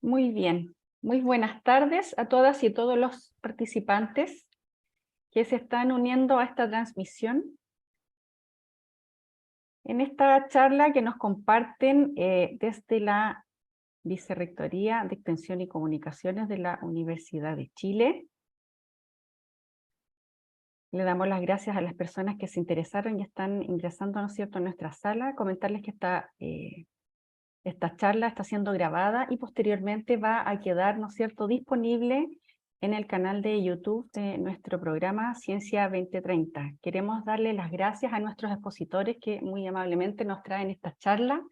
Muy bien, muy buenas tardes a todas y todos los participantes que se están uniendo a esta transmisión. En esta charla que nos comparten desde la Vicerrectoría de Extensión y Comunicaciones de la Universidad de Chile. Le damos las gracias a las personas que se interesaron y están ingresando, ¿no es cierto?, a nuestra sala. Comentarles que esta charla está siendo grabada y posteriormente va a quedar, ¿no es cierto?, disponible en el canal de YouTube de nuestro programa Ciencia 2030. Queremos darle las gracias a nuestros expositores que muy amablemente nos traen esta charla.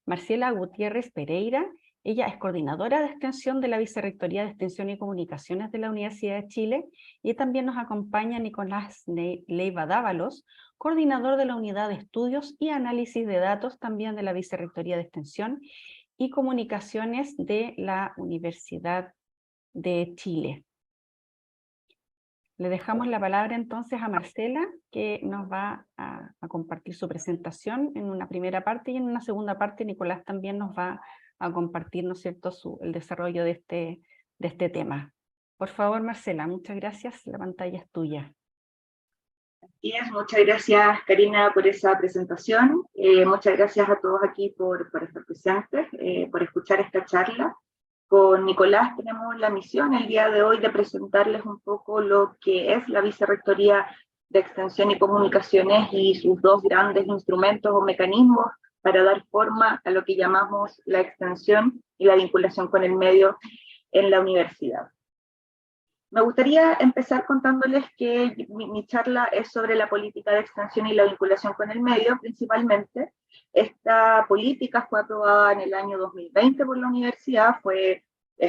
Marcela Gutiérrez Pereira, ella es coordinadora de extensión de la Vicerrectoría de Extensión y Comunicaciones de la Universidad de Chile, y también nos acompaña Nicolás Leiva Dávalos, coordinador de la Unidad de Estudios y Análisis de Datos también de la Vicerrectoría de Extensión y Comunicaciones de la Universidad de Chile. Le dejamos la palabra entonces a Marcela, que nos va a compartir su presentación en una primera parte, y en una segunda parte Nicolás también nos va a compartir, ¿no es cierto?, el desarrollo de este tema. Por favor, Marcela, muchas gracias, la pantalla es tuya. Muchas gracias, Karina, por esa presentación. Muchas gracias a todos aquí por estar presentes, por escuchar esta charla. Con Nicolás tenemos la misión el día de hoy de presentarles un poco lo que es la Vicerrectoría de Extensión y Comunicaciones y sus dos grandes instrumentos o mecanismos para dar forma a lo que llamamos la extensión y la vinculación con el medio en la universidad. Me gustaría empezar contándoles que mi charla es sobre la política de extensión y la vinculación con el medio, principalmente. Esta política fue aprobada en el año 2020 por la universidad, fue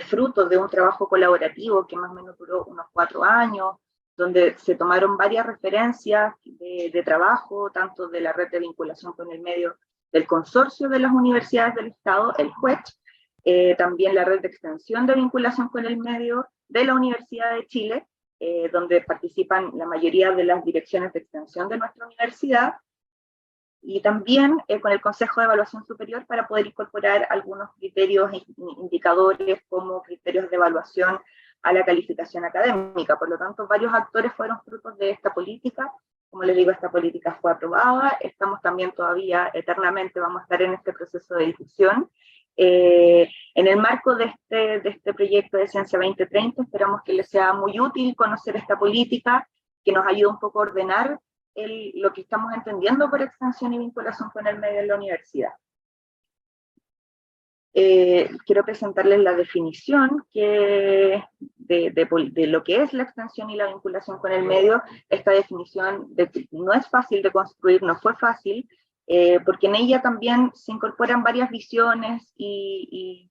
fruto de un trabajo colaborativo que más o menos duró unos 4 años, donde se tomaron varias referencias de trabajo, tanto de la red de vinculación con el medio del consorcio de las universidades del Estado, el CUECH, también la red de extensión de vinculación con el medio de la Universidad de Chile, donde participan la mayoría de las direcciones de extensión de nuestra universidad, y también con el Consejo de Evaluación Superior para poder incorporar algunos criterios e indicadores como criterios de evaluación a la calificación académica. Por lo tanto, varios actores fueron frutos de esta política. Como les digo, esta política fue aprobada, estamos también todavía eternamente, vamos a estar en este proceso de discusión. En el marco de este proyecto de Ciencia 2030, esperamos que les sea muy útil conocer esta política, que nos ayude un poco a ordenar lo que estamos entendiendo por extensión y vinculación con el medio en la universidad. Quiero presentarles la definición de lo que es la extensión y la vinculación con el medio. Esta definición no es fácil de construir, no fue fácil, porque en ella también se incorporan varias visiones y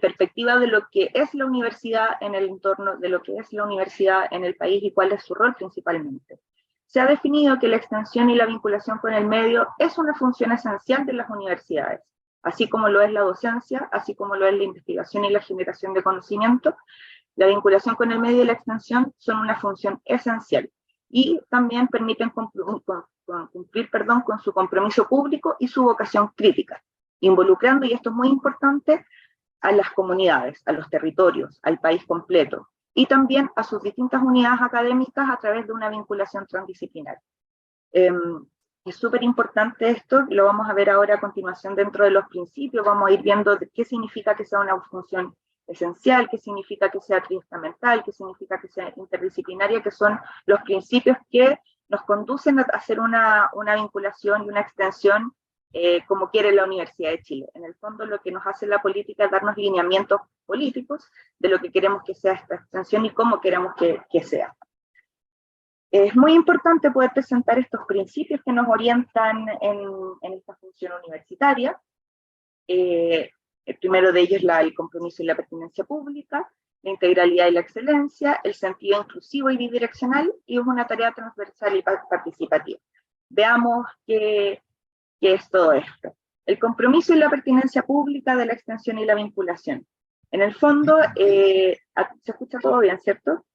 perspectivas de lo que es la universidad en el entorno, de lo que es la universidad en el país y cuál es su rol principalmente. Se ha definido que la extensión y la vinculación con el medio es una función esencial de las universidades, así como lo es la docencia, así como lo es la investigación y la generación de conocimiento. La vinculación con el medio y la extensión son una función esencial y también permiten cumplir con su compromiso público y su vocación crítica, involucrando, y esto es muy importante, a las comunidades, a los territorios, al país completo, y también a sus distintas unidades académicas a través de una vinculación transdisciplinar. Es súper importante esto, lo vamos a ver ahora a continuación dentro de los principios, vamos a ir viendo qué significa que sea una función esencial, qué significa que sea triestamental, qué significa que sea interdisciplinaria, que son los principios que nos conducen a hacer una vinculación y una extensión como quiere la Universidad de Chile. En el fondo, lo que nos hace la política es darnos lineamientos políticos de lo que queremos que sea esta extensión y cómo queremos que sea. Es muy importante poder presentar estos principios que nos orientan en esta función universitaria. El primero de ellos es el compromiso y la pertinencia pública, la integralidad y la excelencia, el sentido inclusivo y bidireccional, y es una tarea transversal y participativa. Veamos qué es todo esto. El compromiso y la pertinencia pública de la extensión y la vinculación. En el fondo, se escucha todo bien, ¿cierto?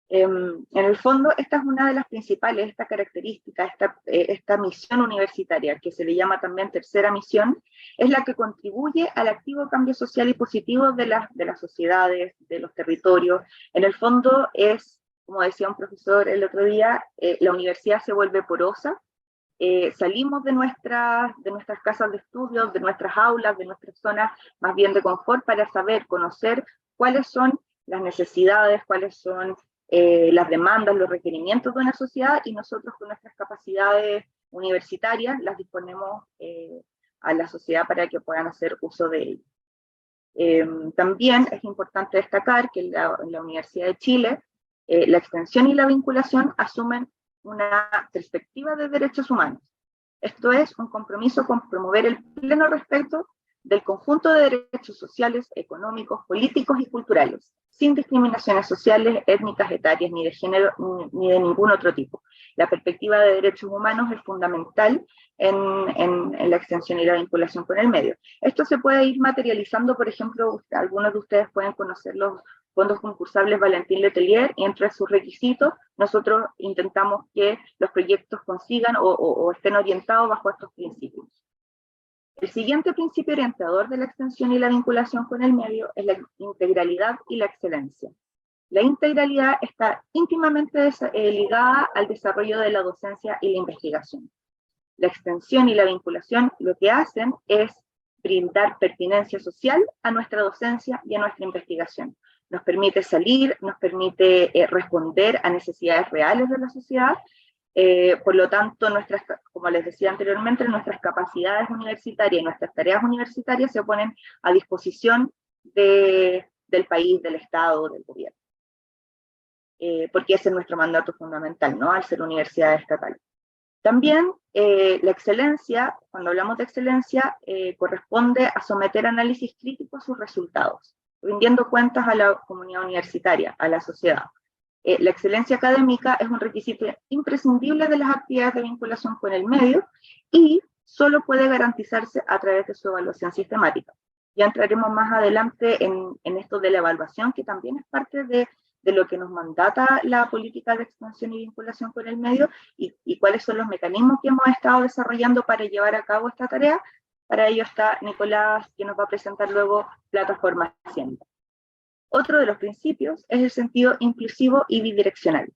En el fondo, esta es una de las principales, esta característica, esta misión universitaria, que se le llama también tercera misión, es la que contribuye al activo cambio social y positivo de las sociedades, de los territorios. En el fondo es, como decía un profesor el otro día, la universidad se vuelve porosa, salimos de nuestras casas de estudios, de nuestras aulas, de nuestras zonas más bien de confort, para saber, conocer cuáles son las necesidades, cuáles son las demandas, los requerimientos de una sociedad, y nosotros con nuestras capacidades universitarias las disponemos a la sociedad para que puedan hacer uso de ellas. También es importante destacar que en la Universidad de Chile la extensión y la vinculación asumen una perspectiva de derechos humanos. Esto es un compromiso con promover el pleno respeto del conjunto de derechos sociales, económicos, políticos y culturales, sin discriminaciones sociales, étnicas, etarias, ni de género, ni de ningún otro tipo. La perspectiva de derechos humanos es fundamental en la extensión y la vinculación con el medio. Esto se puede ir materializando, por ejemplo, algunos de ustedes pueden conocer los fondos concursables Valentín Letelier, y entre sus requisitos nosotros intentamos que los proyectos consigan o estén orientados bajo estos principios. El siguiente principio orientador de la extensión y la vinculación con el medio es la integralidad y la excelencia. La integralidad está íntimamente ligada al desarrollo de la docencia y la investigación. La extensión y la vinculación lo que hacen es brindar pertinencia social a nuestra docencia y a nuestra investigación. Nos permite salir, nos permite responder a necesidades reales de la sociedad. Por lo tanto, como les decía anteriormente, nuestras capacidades universitarias y nuestras tareas universitarias se ponen a disposición del país, del Estado, del gobierno. Porque ese es nuestro mandato fundamental, ¿no? Al ser universidad estatal. También la excelencia, cuando hablamos de excelencia, corresponde a someter análisis crítico a sus resultados, rindiendo cuentas a la comunidad universitaria, a la sociedad. La excelencia académica es un requisito imprescindible de las actividades de vinculación con el medio y solo puede garantizarse a través de su evaluación sistemática. Ya entraremos más adelante en esto de la evaluación, que también es parte de lo que nos mandata la política de extensión y vinculación con el medio, y cuáles son los mecanismos que hemos estado desarrollando para llevar a cabo esta tarea. Para ello está Nicolás, que nos va a presentar luego Plataforma Hacienda. Otro de los principios es el sentido inclusivo y bidireccional.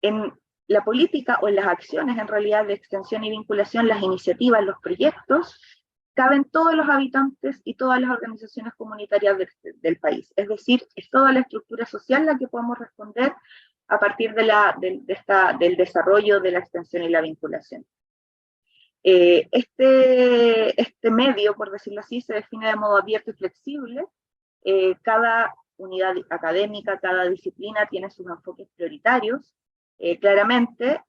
En la política o en las acciones en realidad de extensión y vinculación, las iniciativas, los proyectos, caben todos los habitantes y todas las organizaciones comunitarias del país. Es decir, es toda la estructura social la que podemos responder a partir del desarrollo de la extensión y la vinculación. Este medio, por decirlo así, se define de modo abierto y flexible. Cada unidad académica, cada disciplina tiene sus enfoques prioritarios, claramente,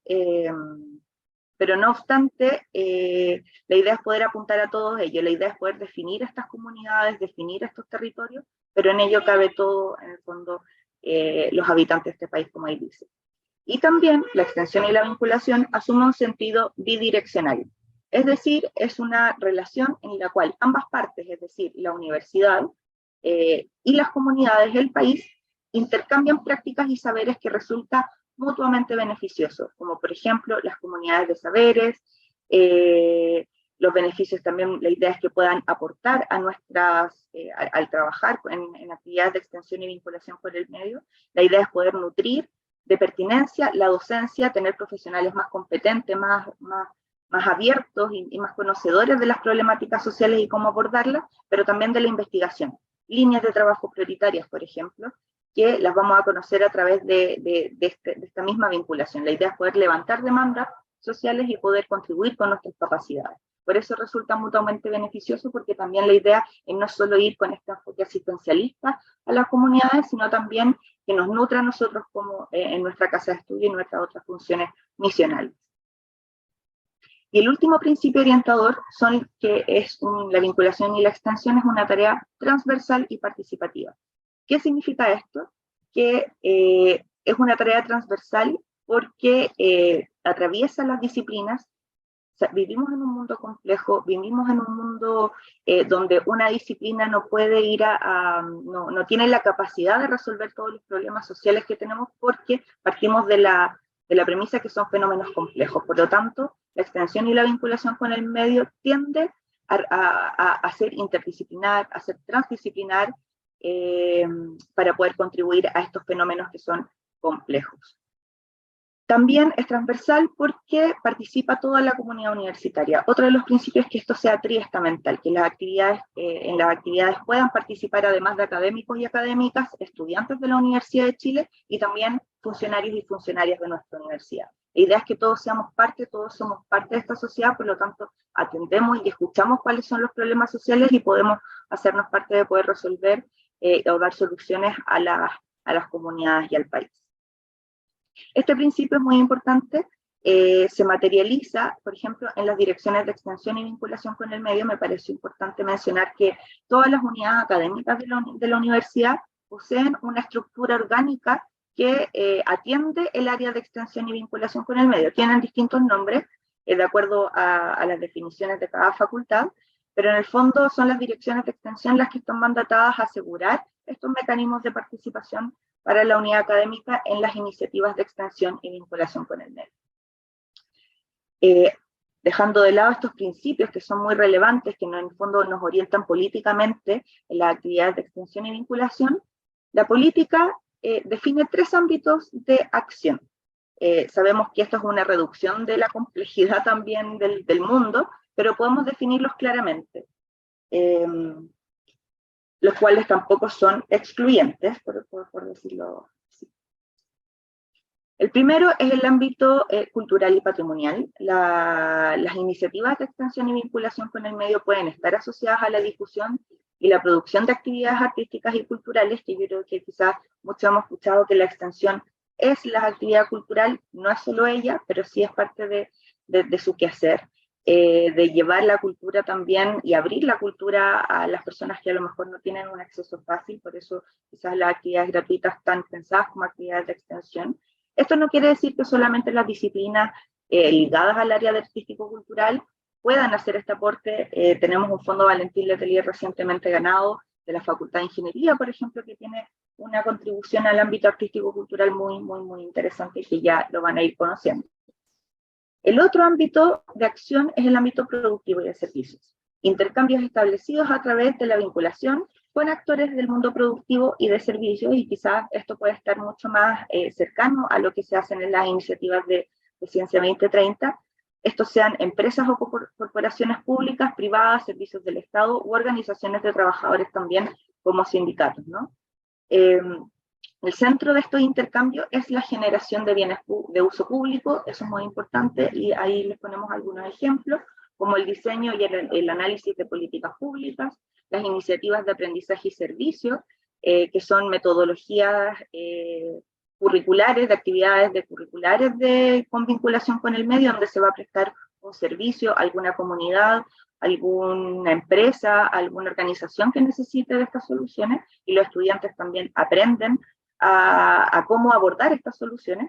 pero no obstante, la idea es poder apuntar a todos ellos, la idea es poder definir estas comunidades, definir estos territorios, pero en ello cabe todo, en el fondo, los habitantes de este país, como ahí dice. Y también la extensión y la vinculación asumen un sentido bidireccional, es decir, es una relación en la cual ambas partes, es decir, la universidad y las comunidades del país, intercambian prácticas y saberes que resulta mutuamente beneficiosos, como por ejemplo las comunidades de saberes, los beneficios también, la idea es que puedan aportar a al trabajar en actividades de extensión y vinculación con el medio. La idea es poder nutrir de pertinencia la docencia, tener profesionales más competentes, más abiertos y más conocedores de las problemáticas sociales y cómo abordarlas, pero también de la investigación. Líneas de trabajo prioritarias, por ejemplo, que las vamos a conocer a través de esta misma vinculación. La idea es poder levantar demandas sociales y poder contribuir con nuestras capacidades. Por eso resulta mutuamente beneficioso, porque también la idea es no solo ir con este enfoque asistencialista a las comunidades, sino también que nos nutra a nosotros como en nuestra casa de estudio y nuestras otras funciones misionales. Y el último principio orientador la vinculación y la extensión es una tarea transversal y participativa. ¿Qué significa esto? Que es una tarea transversal porque atraviesa las disciplinas, sea, vivimos en un mundo complejo, vivimos en un mundo donde una disciplina no puede ir no tiene la capacidad de resolver todos los problemas sociales que tenemos porque partimos de la premisa que son fenómenos complejos. Por lo tanto, la extensión y la vinculación con el medio tiende a ser interdisciplinar, a ser transdisciplinar, para poder contribuir a estos fenómenos que son complejos. También es transversal porque participa toda la comunidad universitaria. Otro de los principios es que esto sea triestamental, que en las actividades puedan participar, además de académicos y académicas, estudiantes de la Universidad de Chile y también funcionarios y funcionarias de nuestra universidad. La idea es que todos somos parte de esta sociedad, por lo tanto atendemos y escuchamos cuáles son los problemas sociales y podemos hacernos parte de poder resolver o dar soluciones a las comunidades y al país. Este principio es muy importante, se materializa, por ejemplo, en las direcciones de extensión y vinculación con el medio. Me parece importante mencionar que todas las unidades académicas de la universidad poseen una estructura orgánica que atiende el área de extensión y vinculación con el medio. Tienen distintos nombres, de acuerdo a las definiciones de cada facultad, pero en el fondo son las direcciones de extensión las que están mandatadas a asegurar estos mecanismos de participación para la unidad académica en las iniciativas de extensión y vinculación con el medio. Dejando de lado estos principios que son muy relevantes, que en el fondo nos orientan políticamente en las actividades de extensión y vinculación, la política define 3 ámbitos de acción. Sabemos que esto es una reducción de la complejidad también del mundo, pero podemos definirlos claramente. Los cuales tampoco son excluyentes, por decirlo así. El primero es el ámbito cultural y patrimonial. Las iniciativas de extensión y vinculación con el medio pueden estar asociadas a la difusión y la producción de actividades artísticas y culturales, que yo creo que quizás muchos hemos escuchado que la extensión es la actividad cultural, no es solo ella, pero sí es parte de su quehacer. De llevar la cultura también y abrir la cultura a las personas que a lo mejor no tienen un acceso fácil, por eso quizás las actividades gratuitas están pensadas como actividades de extensión. Esto no quiere decir que solamente las disciplinas ligadas al área de artístico-cultural puedan hacer este aporte. Tenemos un fondo Valentín Letelier recientemente ganado de la Facultad de Ingeniería, por ejemplo, que tiene una contribución al ámbito artístico-cultural muy interesante y que ya lo van a ir conociendo. El otro ámbito de acción es el ámbito productivo y de servicios. Intercambios establecidos a través de la vinculación con actores del mundo productivo y de servicios, y quizás esto puede estar mucho más cercano a lo que se hacen en las iniciativas de Ciencia 2030. Estos sean empresas o corporaciones públicas, privadas, servicios del Estado u organizaciones de trabajadores también como sindicatos, ¿no? El centro de estos intercambios es la generación de bienes de uso público, eso es muy importante, y ahí les ponemos algunos ejemplos, como el diseño y el análisis de políticas públicas, las iniciativas de aprendizaje y servicios, que son metodologías curriculares, de actividades curriculares con vinculación con el medio, donde se va a prestar un servicio a alguna comunidad, alguna empresa, alguna organización que necesite de estas soluciones, y los estudiantes también aprenden a cómo abordar estas soluciones.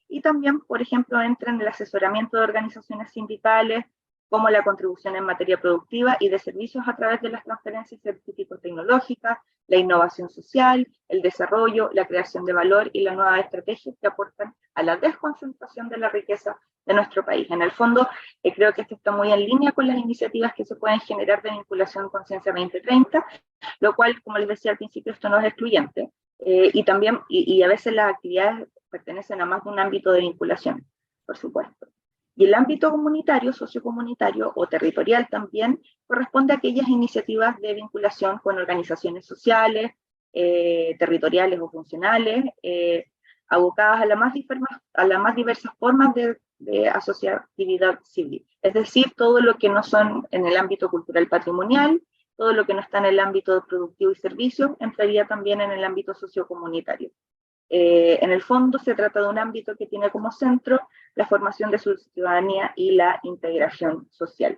Y también, por ejemplo, entra en el asesoramiento de organizaciones sindicales, como la contribución en materia productiva y de servicios a través de las transferencias científico-tecnológicas, la innovación social, el desarrollo, la creación de valor y las nuevas estrategias que aportan a la desconcentración de la riqueza de nuestro país. En el fondo, creo que esto está muy en línea con las iniciativas que se pueden generar de vinculación con Ciencia 2030, lo cual, como les decía al principio, esto no es excluyente, y también, y a veces las actividades pertenecen a más de un ámbito de vinculación, por supuesto. Y el ámbito comunitario, sociocomunitario o territorial también corresponde a aquellas iniciativas de vinculación con organizaciones sociales, territoriales o funcionales, abocadas a las más diversas formas de asociatividad civil. Es decir, todo lo que no son en el ámbito cultural patrimonial, todo lo que no está en el ámbito productivo y servicios, entraría también en el ámbito sociocomunitario. En el fondo se trata de un ámbito que tiene como centro la formación de su ciudadanía y la integración social.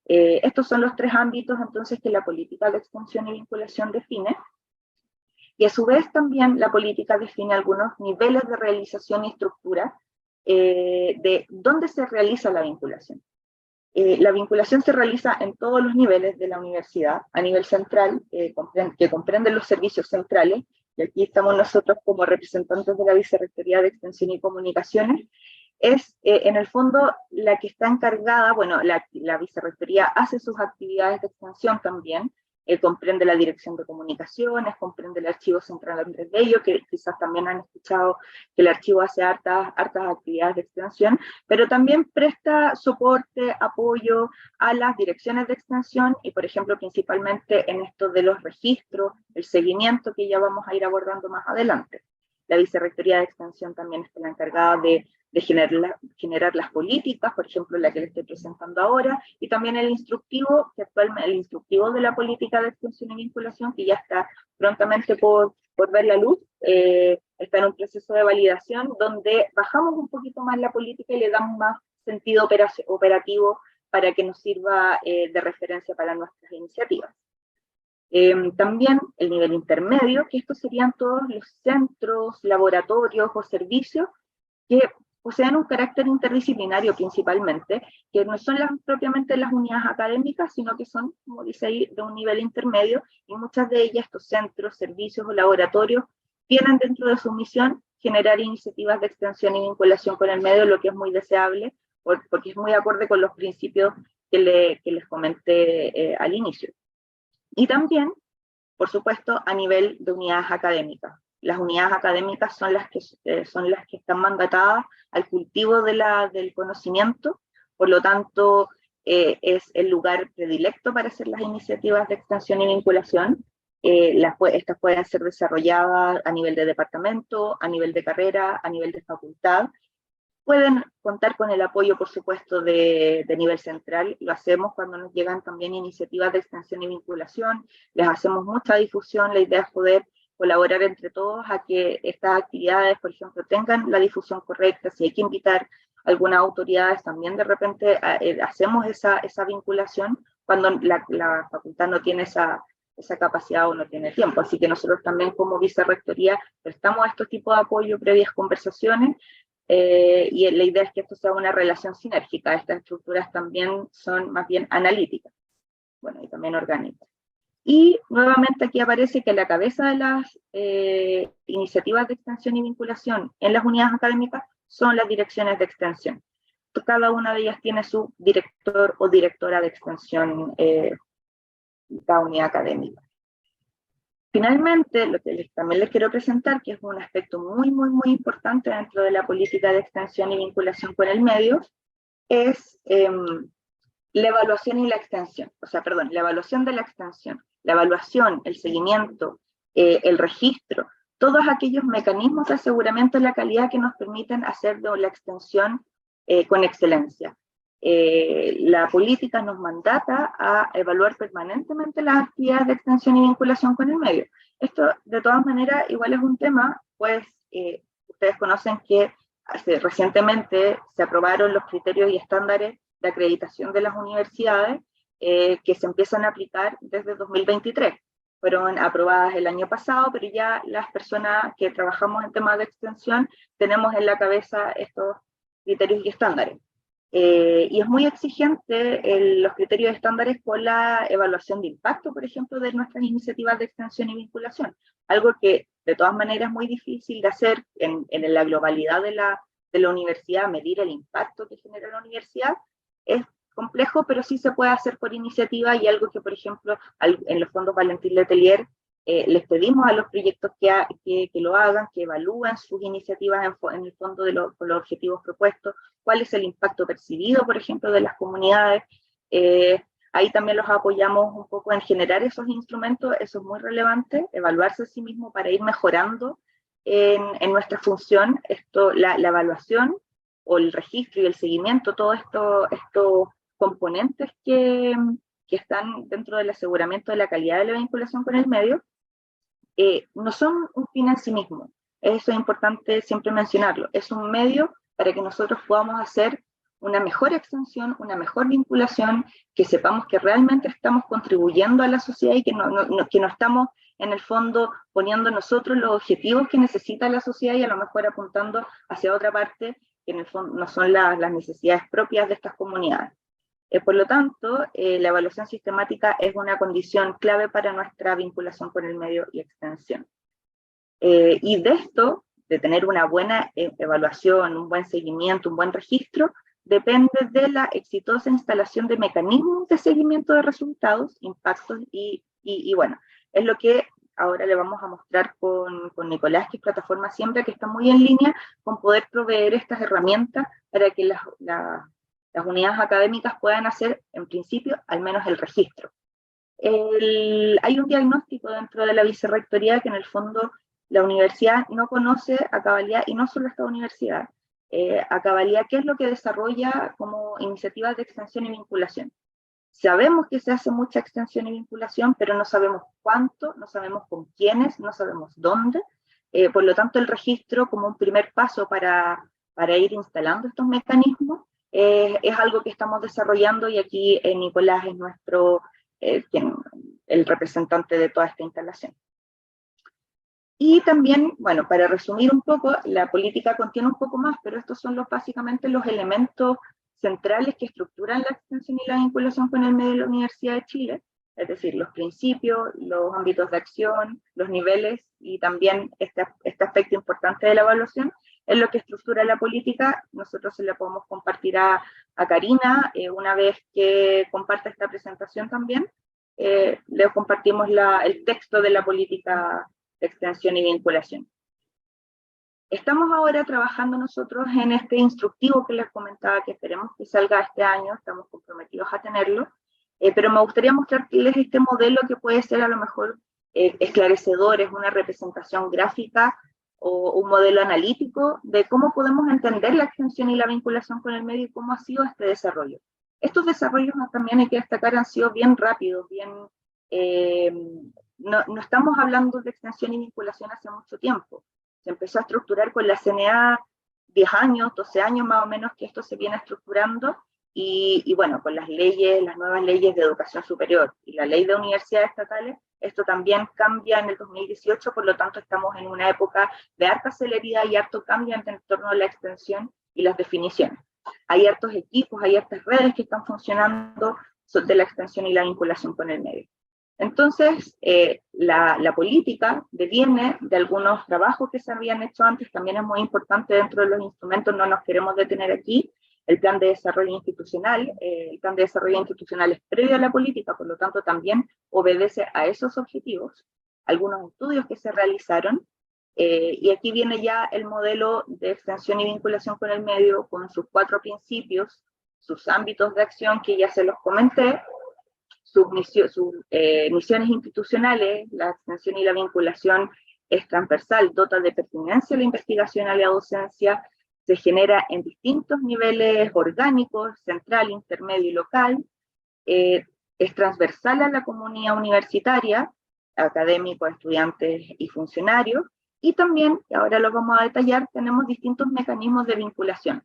Estos son los 3 ámbitos entonces que la política de extensión y vinculación define, y a su vez también la política define algunos niveles de realización y estructura de dónde se realiza la vinculación. La vinculación se realiza en todos los niveles de la universidad, a nivel central, que comprenden los servicios centrales, y aquí estamos nosotros como representantes de la Vicerrectoría de Extensión y Comunicaciones. Es en el fondo la que está encargada, bueno, la Vicerrectoría hace sus actividades de extensión también, comprende la Dirección de Comunicaciones, comprende el Archivo Central Andrés Bello, que quizás también han escuchado que el archivo hace hartas actividades de extensión, pero también presta soporte, apoyo a las direcciones de extensión y, por ejemplo, principalmente en esto de los registros, el seguimiento que ya vamos a ir abordando más adelante. La Vicerrectoría de Extensión también está la encargada de generar las políticas, por ejemplo, la que le estoy presentando ahora, y también el instructivo, que actualmente el instructivo de la política de extensión y vinculación, que ya está prontamente por ver la luz, está en un proceso de validación, donde bajamos un poquito más la política y le damos más sentido operativo para que nos sirva de referencia para nuestras iniciativas. También el nivel intermedio, que estos serían todos los centros, laboratorios o servicios que poseen un carácter interdisciplinario principalmente, que no son propiamente las unidades académicas, sino que son, como dice ahí, de un nivel intermedio, y muchas de ellas, estos centros, servicios o laboratorios, tienen dentro de su misión generar iniciativas de extensión y vinculación con el medio, lo que es muy deseable, porque es muy acorde con los principios que les comenté al inicio. Y también, por supuesto, a nivel de unidades académicas. Las unidades académicas son las que están mandatadas al cultivo del conocimiento, por lo tanto, es el lugar predilecto para hacer las iniciativas de extensión y vinculación. Estas pueden ser desarrolladas a nivel de departamento, a nivel de carrera, a nivel de facultad. Pueden contar con el apoyo, por supuesto, de nivel central. Lo hacemos cuando nos llegan también iniciativas de extensión y vinculación. Les hacemos mucha difusión. La idea es poder colaborar entre todos a que estas actividades, por ejemplo, tengan la difusión correcta. Si hay que invitar a algunas autoridades, también de repente hacemos esa vinculación cuando la facultad no tiene esa capacidad o no tiene tiempo. Así que nosotros también como vicerrectoría prestamos estos tipos de apoyo, previas conversaciones, y la idea es que esto sea una relación sinérgica. Estas estructuras también son más bien analíticas, bueno, y también orgánicas. Y nuevamente aquí aparece que la cabeza de las iniciativas de extensión y vinculación en las unidades académicas son las direcciones de extensión. Cada una de ellas tiene su director o directora de extensión cada unidad académica. Finalmente, lo que también les quiero presentar, que es un aspecto muy importante dentro de la política de extensión y vinculación con el medio, es la evaluación y la extensión, la evaluación de la extensión, la evaluación, el seguimiento, el registro, todos aquellos mecanismos de aseguramiento de la calidad que nos permiten hacer de la extensión con excelencia. La política nos mandata a evaluar permanentemente las actividades de extensión y vinculación con el medio. Esto, de todas maneras, igual es un tema, pues ustedes conocen que recientemente se aprobaron los criterios y estándares de acreditación de las universidades que se empiezan a aplicar desde 2023. Fueron aprobadas el año pasado, pero ya las personas que trabajamos en temas de extensión tenemos en la cabeza estos criterios y estándares. Y es muy exigente los criterios estándares con la evaluación de impacto, por ejemplo, de nuestras iniciativas de extensión y vinculación. Algo que de todas maneras es muy difícil de hacer en la globalidad de la universidad, medir el impacto que genera la universidad. Es complejo, pero sí se puede hacer por iniciativa, y algo que, por ejemplo, en los fondos Valentín Letelier les pedimos a los proyectos que lo hagan, que evalúen sus iniciativas en el fondo con los objetivos propuestos, cuál es el impacto percibido, por ejemplo, de las comunidades. Ahí también los apoyamos un poco en generar esos instrumentos. Eso es muy relevante, evaluarse a sí mismo para ir mejorando en nuestra función. La evaluación o el registro y el seguimiento, todos estos componentes que están dentro del aseguramiento de la calidad de la vinculación con el medio, no son un fin en sí mismo. Eso es importante siempre mencionarlo. Es un medio para que nosotros podamos hacer una mejor extensión, una mejor vinculación, que sepamos que realmente estamos contribuyendo a la sociedad y que no estamos en el fondo poniendo nosotros los objetivos que necesita la sociedad y a lo mejor apuntando hacia otra parte que en el fondo no son las necesidades propias de estas comunidades. Por lo tanto, la evaluación sistemática es una condición clave para nuestra vinculación con el medio y extensión. Y de esto, de tener una buena evaluación, un buen seguimiento, un buen registro, depende de la exitosa instalación de mecanismos de seguimiento de resultados, impactos y bueno, es lo que ahora le vamos a mostrar con Nicolás, que es Plataforma Siembra, que está muy en línea con poder proveer estas herramientas para que las unidades académicas puedan hacer, en principio, al menos el registro. Hay un diagnóstico dentro de la vicerrectoría que en el fondo la universidad no conoce a cabalidad, y no solo esta universidad, a cabalidad qué es lo que desarrolla como iniciativas de extensión y vinculación. Sabemos que se hace mucha extensión y vinculación, pero no sabemos cuánto, no sabemos con quiénes, no sabemos dónde. Por lo tanto, el registro como un primer paso para ir instalando estos mecanismos es algo que estamos desarrollando, y aquí Nicolás es el representante de toda esta instalación. Y también, bueno, para resumir un poco, la política contiene un poco más, pero estos son básicamente los elementos centrales que estructuran la extensión y la vinculación con el medio de la Universidad de Chile, es decir, los principios, los ámbitos de acción, los niveles, y también este aspecto importante de la evaluación es lo que estructura la política. Nosotros se la podemos compartir a Karina una vez que comparta esta presentación también. Le compartimos el texto de la política de extensión y vinculación. Estamos ahora trabajando nosotros en este instructivo que les comentaba, que esperemos que salga este año, estamos comprometidos a tenerlo, pero me gustaría mostrarles este modelo que puede ser a lo mejor esclarecedor, es una representación gráfica o un modelo analítico de cómo podemos entender la extensión y la vinculación con el medio y cómo ha sido este desarrollo. Estos desarrollos también hay que destacar han sido bien rápidos, no estamos hablando de extensión y vinculación hace mucho tiempo. Se empezó a estructurar con la CNA 10 años, 12 años más o menos que esto se viene estructurando, y bueno, con las nuevas leyes de educación superior y la ley de universidades estatales, esto también cambia en el 2018, por lo tanto estamos en una época de harta celeridad y harto cambio en torno a la extensión y las definiciones. Hay hartos equipos, hay hartas redes que están funcionando de la extensión y la vinculación con el medio. Entonces, la política deviene de algunos trabajos que se habían hecho antes, también es muy importante dentro de los instrumentos, no nos queremos detener aquí. El plan de desarrollo institucional, es previo a la política, por lo tanto también obedece a esos objetivos. Algunos estudios que se realizaron, y aquí viene ya el modelo de extensión y vinculación con el medio, con sus 4 principios, sus ámbitos de acción que ya se los comenté, sus misiones institucionales. La extensión y la vinculación es transversal, dota de pertinencia la investigación a la docencia, se genera en distintos niveles orgánicos, central, intermedio y local, es transversal a la comunidad universitaria, académicos, estudiantes y funcionarios, y también, y ahora lo vamos a detallar, tenemos distintos mecanismos de vinculación.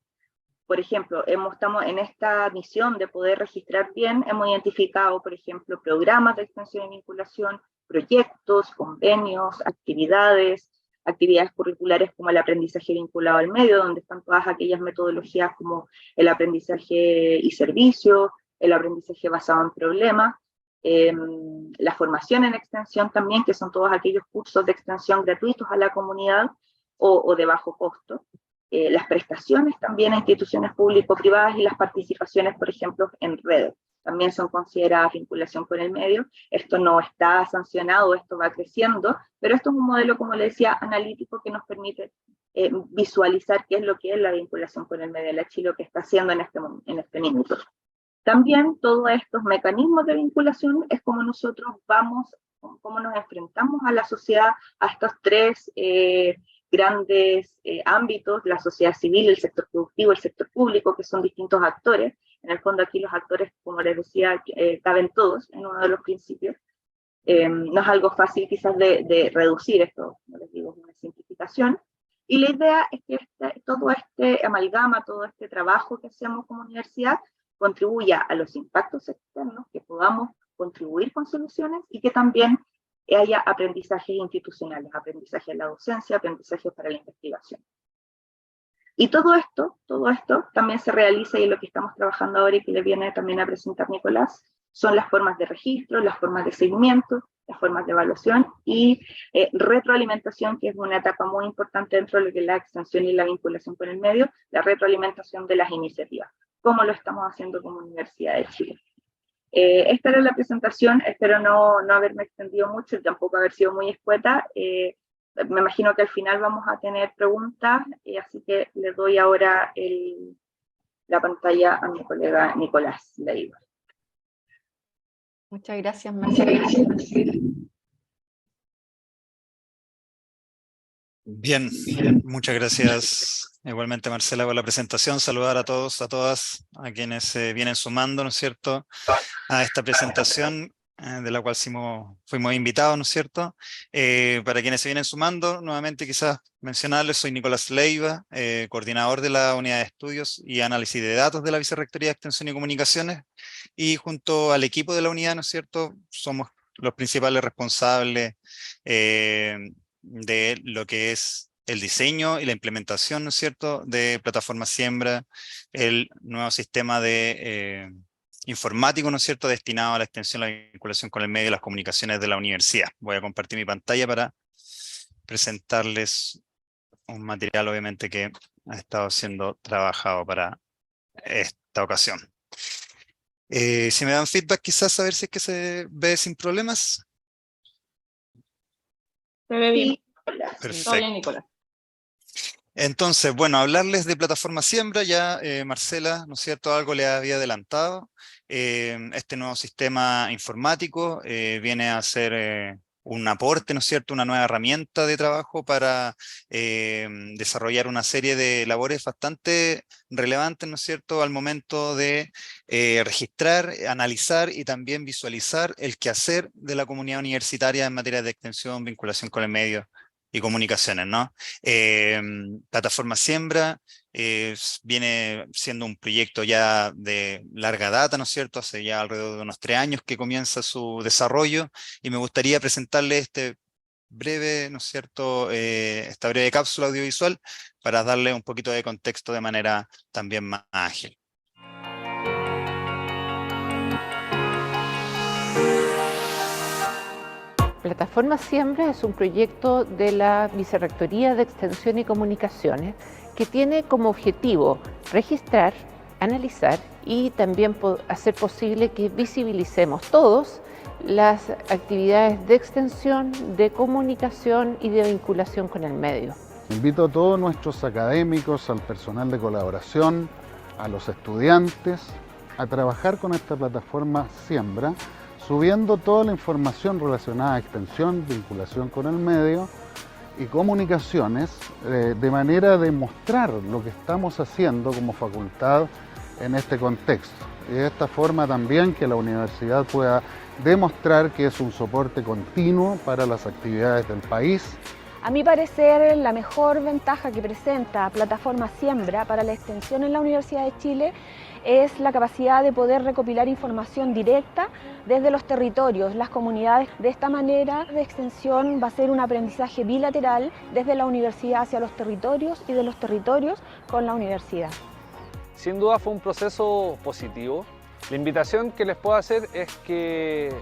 Por ejemplo, estamos en esta misión de poder registrar bien, hemos identificado, por ejemplo, programas de extensión y vinculación, proyectos, convenios, actividades curriculares como el aprendizaje vinculado al medio, donde están todas aquellas metodologías como el aprendizaje y servicio, el aprendizaje basado en problemas, la formación en extensión también, que son todos aquellos cursos de extensión gratuitos a la comunidad o de bajo costo. Las prestaciones también a instituciones público-privadas y las participaciones, por ejemplo, en redes, también son consideradas vinculación con el medio. Esto no está sancionado, esto va creciendo, pero esto es un modelo, como le decía, analítico que nos permite visualizar qué es lo que es la vinculación con el medio de la Chile, lo que está haciendo en este minuto. También todos estos mecanismos de vinculación es como nosotros cómo nos enfrentamos a la sociedad, a estos 3 grandes ámbitos, la sociedad civil, el sector productivo, el sector público, que son distintos actores. En el fondo aquí los actores, como les decía, caben todos en uno de los principios. No es algo fácil quizás de reducir esto, como les digo, es una simplificación. Y la idea es que todo este amalgama, todo este trabajo que hacemos como universidad, contribuya a los impactos externos, que podamos contribuir con soluciones y que también haya aprendizajes institucionales, aprendizaje en la docencia, aprendizaje para la investigación. Y todo esto también se realiza, y lo que estamos trabajando ahora y que le viene también a presentar Nicolás, son las formas de registro, las formas de seguimiento, las formas de evaluación y retroalimentación, que es una etapa muy importante dentro de lo que es la extensión y la vinculación con el medio, la retroalimentación de las iniciativas, como lo estamos haciendo como Universidad de Chile. Esta era la presentación, espero no haberme extendido mucho y tampoco haber sido muy escueta. Me imagino que al final vamos a tener preguntas, así que le doy ahora la pantalla a mi colega Nicolás Leiva. Muchas gracias, Marcela. Bien, muchas gracias igualmente, Marcela, por la presentación. Saludar a todos, a todas, a quienes se vienen sumando, ¿no es cierto?, a esta presentación de la cual fuimos invitados, ¿no es cierto? Para quienes se vienen sumando, nuevamente quizás mencionarles, soy Nicolás Leiva, coordinador de la Unidad de Estudios y Análisis de Datos de la Vicerrectoría de Extensión y Comunicaciones, y junto al equipo de la unidad, ¿no es cierto?, somos los principales responsables de lo que es el diseño y la implementación, ¿no es cierto?, de Plataforma Siembra, el nuevo sistema de informático, ¿no es cierto?, destinado a la extensión, la vinculación con el medio y las comunicaciones de la universidad. Voy a compartir mi pantalla para presentarles un material, obviamente, que ha estado siendo trabajado para esta ocasión. Si me dan feedback, quizás a ver si es que se ve sin problemas. Se ve bien. Perfecto. Todo bien, Nicolás. Entonces, bueno, hablarles de Plataforma Siembra, ya Marcela, ¿no es cierto?, algo le había adelantado. Este nuevo sistema informático viene a ser un aporte, ¿no es cierto?, una nueva herramienta de trabajo para desarrollar una serie de labores bastante relevantes, ¿no es cierto?, al momento de registrar, analizar y también visualizar el quehacer de la comunidad universitaria en materia de extensión, vinculación con el medio y comunicaciones, ¿no? Plataforma Siembra viene siendo un proyecto ya de larga data, ¿no es cierto? Hace ya alrededor de unos 3 años que comienza su desarrollo, y me gustaría presentarle este breve, ¿no es cierto?, esta breve cápsula audiovisual para darle un poquito de contexto de manera también más ágil. Plataforma Siembra es un proyecto de la Vicerrectoría de Extensión y Comunicaciones que tiene como objetivo registrar, analizar y también hacer posible que visibilicemos todos las actividades de extensión, de comunicación y de vinculación con el medio. Invito a todos nuestros académicos, al personal de colaboración, a los estudiantes, a trabajar con esta plataforma Siembra, subiendo toda la información relacionada a extensión, vinculación con el medio y comunicaciones, de manera de mostrar lo que estamos haciendo como facultad en este contexto. Y de esta forma también que la universidad pueda demostrar que es un soporte continuo para las actividades del país. A mi parecer, la mejor ventaja que presenta Plataforma Siembra para la extensión en la Universidad de Chile es la capacidad de poder recopilar información directa desde los territorios, las comunidades. De esta manera, de extensión va a ser un aprendizaje bilateral desde la universidad hacia los territorios y de los territorios con la universidad. Sin duda fue un proceso positivo. La invitación que les puedo hacer es que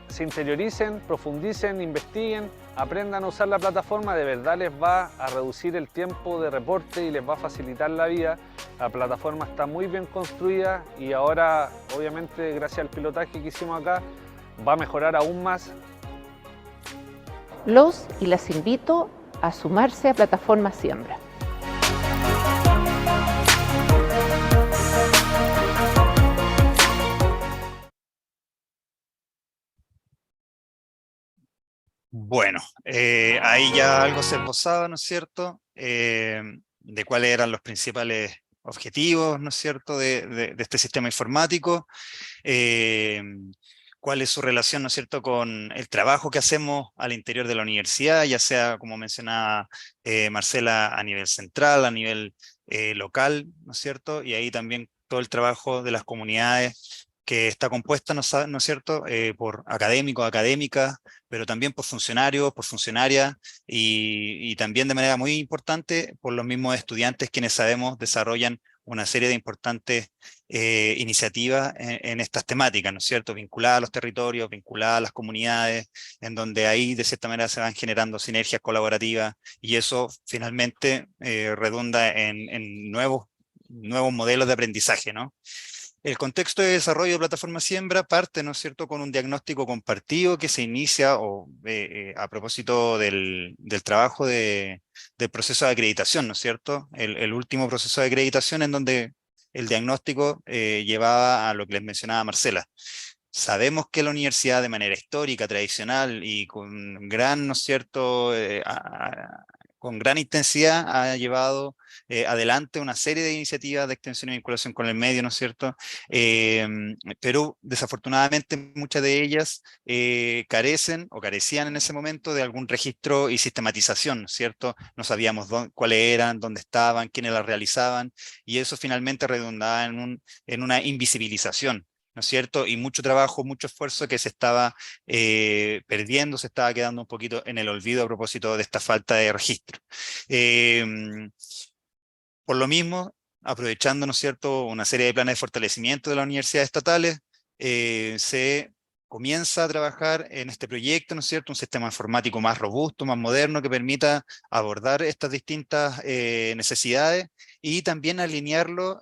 se interioricen, profundicen, investiguen, aprendan a usar la plataforma. De verdad les va a reducir el tiempo de reporte y les va a facilitar la vida. La plataforma está muy bien construida y ahora, obviamente, gracias al pilotaje que hicimos acá, va a mejorar aún más. Los y las invito a sumarse a Plataforma Siembra. Bueno, ahí ya algo se esbozaba, ¿no es cierto?, de cuáles eran los principales objetivos, ¿no es cierto?, de este sistema informático, cuál es su relación, ¿no es cierto?, con el trabajo que hacemos al interior de la universidad, ya sea, como mencionaba Marcela, a nivel central, a nivel local, ¿no es cierto?, y ahí también todo el trabajo de las comunidades que está compuesta, ¿no es cierto?, por académicos, académicas, pero también por funcionarios, por funcionarias, y también de manera muy importante por los mismos estudiantes, quienes sabemos desarrollan una serie de importantes iniciativas en estas temáticas, ¿no es cierto?, vinculadas a los territorios, vinculadas a las comunidades, en donde ahí de cierta manera se van generando sinergias colaborativas, y eso finalmente redunda en nuevos modelos de aprendizaje, ¿no? El contexto de desarrollo de Plataforma Siembra parte, ¿no es cierto?, con un diagnóstico compartido que se inicia a propósito del trabajo del proceso de acreditación, ¿no es cierto? El último proceso de acreditación en donde el diagnóstico llevaba a lo que les mencionaba Marcela. Sabemos que la universidad de manera histórica, tradicional y con gran, ¿no es cierto?, con gran intensidad ha llevado adelante una serie de iniciativas de extensión y vinculación con el medio, ¿no es cierto? Pero desafortunadamente muchas de ellas carecen o carecían en ese momento de algún registro y sistematización, ¿no es cierto? No sabíamos cuáles eran, dónde estaban, quiénes las realizaban, y eso finalmente redundaba en una invisibilización, ¿no es cierto? Y mucho trabajo, mucho esfuerzo que se estaba perdiendo, se estaba quedando un poquito en el olvido a propósito de esta falta de registro. Por lo mismo, aprovechando, ¿no es cierto?, una serie de planes de fortalecimiento de las universidades estatales, se comienza a trabajar en este proyecto, ¿no es cierto?, un sistema informático más robusto, más moderno, que permita abordar estas distintas necesidades y también alinearlo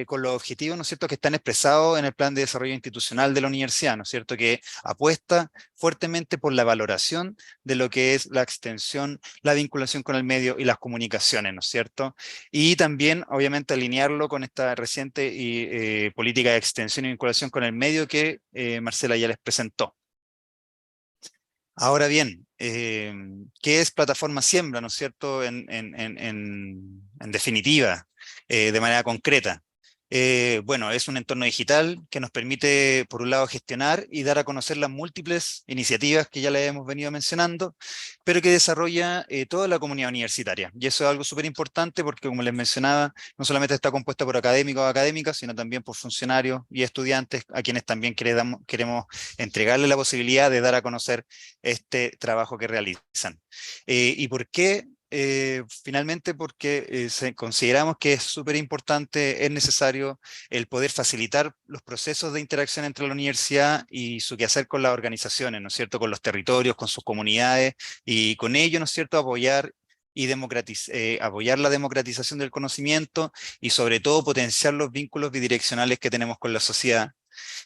con los objetivos, ¿no es cierto?, que están expresados en el Plan de Desarrollo Institucional de la universidad, ¿no es cierto?, que apuesta fuertemente por la valoración de lo que es la extensión, la vinculación con el medio y las comunicaciones, ¿no es cierto? Y también, obviamente, alinearlo con esta reciente política de extensión y vinculación con el medio que Marcela ya les presentó. Ahora bien, ¿qué es Plataforma Siembra, no es cierto?, en definitiva, de manera concreta. Bueno, es un entorno digital que nos permite, por un lado, gestionar y dar a conocer las múltiples iniciativas que ya les hemos venido mencionando, pero que desarrolla toda la comunidad universitaria. Y eso es algo súper importante porque, como les mencionaba, no solamente está compuesta por académicos o académicas, sino también por funcionarios y estudiantes a quienes también queremos entregarle la posibilidad de dar a conocer este trabajo que realizan. ¿Y por qué? Finalmente porque consideramos que es súper importante, es necesario el poder facilitar los procesos de interacción entre la universidad y su quehacer con las organizaciones, ¿no es cierto?, con los territorios, con sus comunidades, y con ello, ¿no es cierto?, apoyar la democratización del conocimiento y sobre todo potenciar los vínculos bidireccionales que tenemos con la sociedad.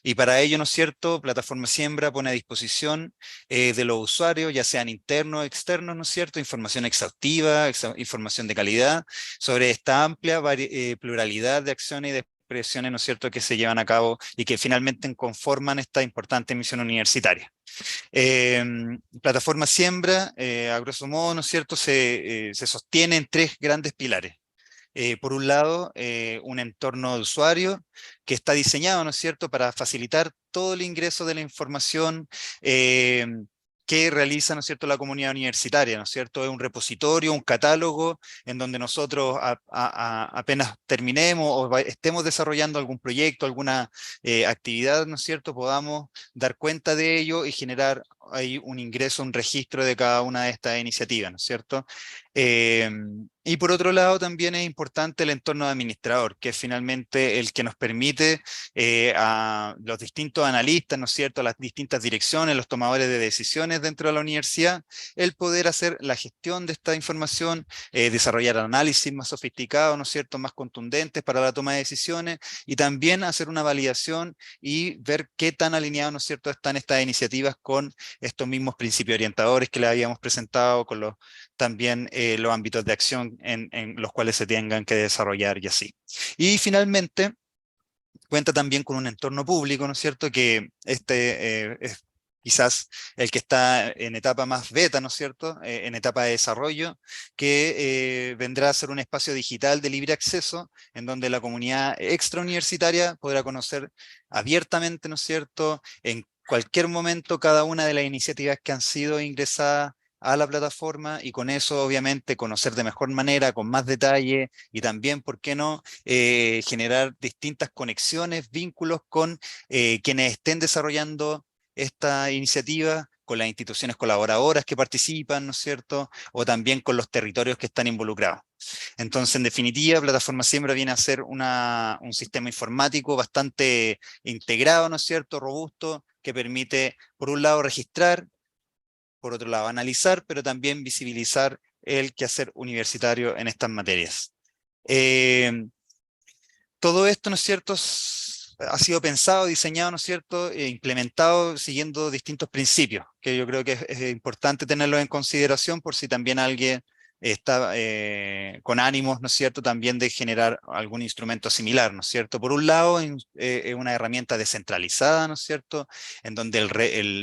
Y para ello, ¿no es cierto?, Plataforma Siembra pone a disposición de los usuarios, ya sean internos o externos, ¿no es cierto?, información exhaustiva, información de calidad, sobre esta amplia pluralidad de acciones y de expresiones, ¿no es cierto?, que se llevan a cabo y que finalmente conforman esta importante misión universitaria. Plataforma Siembra, a grosso modo, ¿no es cierto?, se sostiene en tres grandes pilares. Por un lado, un entorno de usuario que está diseñado, ¿no es cierto?, para facilitar todo el ingreso de la información que realiza, ¿no es cierto?, la comunidad universitaria, ¿no es cierto? Es un repositorio, un catálogo en donde nosotros apenas terminemos o estemos desarrollando algún proyecto, alguna actividad, ¿no es cierto?, podamos dar cuenta de ello y generar ahí un ingreso, un registro de cada una de estas iniciativas, ¿no es cierto? Y por otro lado también es importante el entorno de administrador, que es finalmente el que nos permite a los distintos analistas, ¿no es cierto?, las distintas direcciones, los tomadores de decisiones dentro de la universidad, el poder hacer la gestión de esta información, desarrollar análisis más sofisticados, ¿no es cierto?, más contundentes para la toma de decisiones, y también hacer una validación y ver qué tan alineados, ¿no es cierto?, están estas iniciativas con estos mismos principios orientadores que les habíamos presentado, con también los ámbitos de acción en los cuales se tengan que desarrollar y así. Y finalmente, cuenta también con un entorno público, ¿no es cierto?, que es quizás el que está en etapa más beta, ¿no es cierto?, en etapa de desarrollo, que vendrá a ser un espacio digital de libre acceso, en donde la comunidad extrauniversitaria podrá conocer abiertamente, ¿no es cierto?, en cualquier momento cada una de las iniciativas que han sido ingresadas a la plataforma y con eso obviamente conocer de mejor manera, con más detalle y también, ¿por qué no?, generar distintas conexiones, vínculos con quienes estén desarrollando esta iniciativa, con las instituciones colaboradoras que participan, ¿no es cierto?, o también con los territorios que están involucrados. Entonces, en definitiva, Plataforma Siembra viene a ser un sistema informático bastante integrado, ¿no es cierto?, robusto, que permite, por un lado, registrar, por otro lado, analizar, pero también visibilizar el quehacer universitario en estas materias. Todo esto, ¿no es cierto?, ha sido pensado, diseñado, ¿no es cierto?, e implementado siguiendo distintos principios, que yo creo que es importante tenerlos en consideración por si también alguien está con ánimos, ¿no es cierto?, también de generar algún instrumento similar, ¿no es cierto? Por un lado, es una herramienta descentralizada, ¿no es cierto?, en donde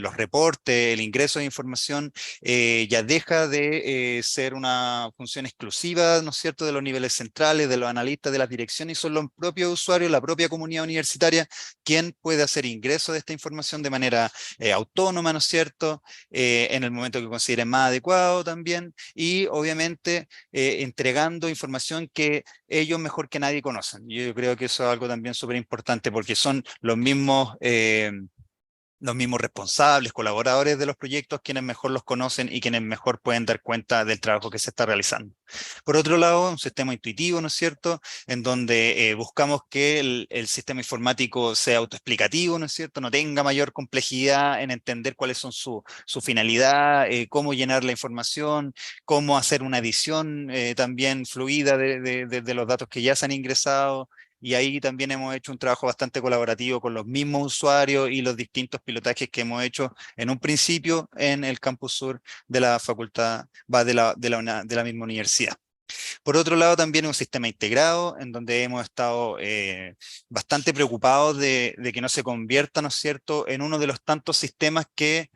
los reportes, el ingreso de información ya deja de ser una función exclusiva, ¿no es cierto?, de los niveles centrales, de los analistas, de las direcciones, y son los propios usuarios, la propia comunidad universitaria, quien puede hacer ingreso de esta información de manera autónoma, ¿no es cierto?, en el momento que consideren más adecuado también, y obviamente entregando información que ellos mejor que nadie conocen. Yo creo que eso es algo también súper importante porque son los mismos responsables, colaboradores de los proyectos, quienes mejor los conocen y quienes mejor pueden dar cuenta del trabajo que se está realizando. Por otro lado, un sistema intuitivo, ¿no es cierto?, en donde buscamos que el sistema informático sea autoexplicativo, ¿no es cierto?, no tenga mayor complejidad en entender cuáles son su finalidad, cómo llenar la información, cómo hacer una edición también fluida de los datos que ya se han ingresado. Y ahí también hemos hecho un trabajo bastante colaborativo con los mismos usuarios y los distintos pilotajes que hemos hecho en un principio en el campus sur de la facultad, de la misma universidad. Por otro lado, también un sistema integrado en donde hemos estado bastante preocupados de que no se convierta, ¿no es cierto?, en uno de los tantos sistemas que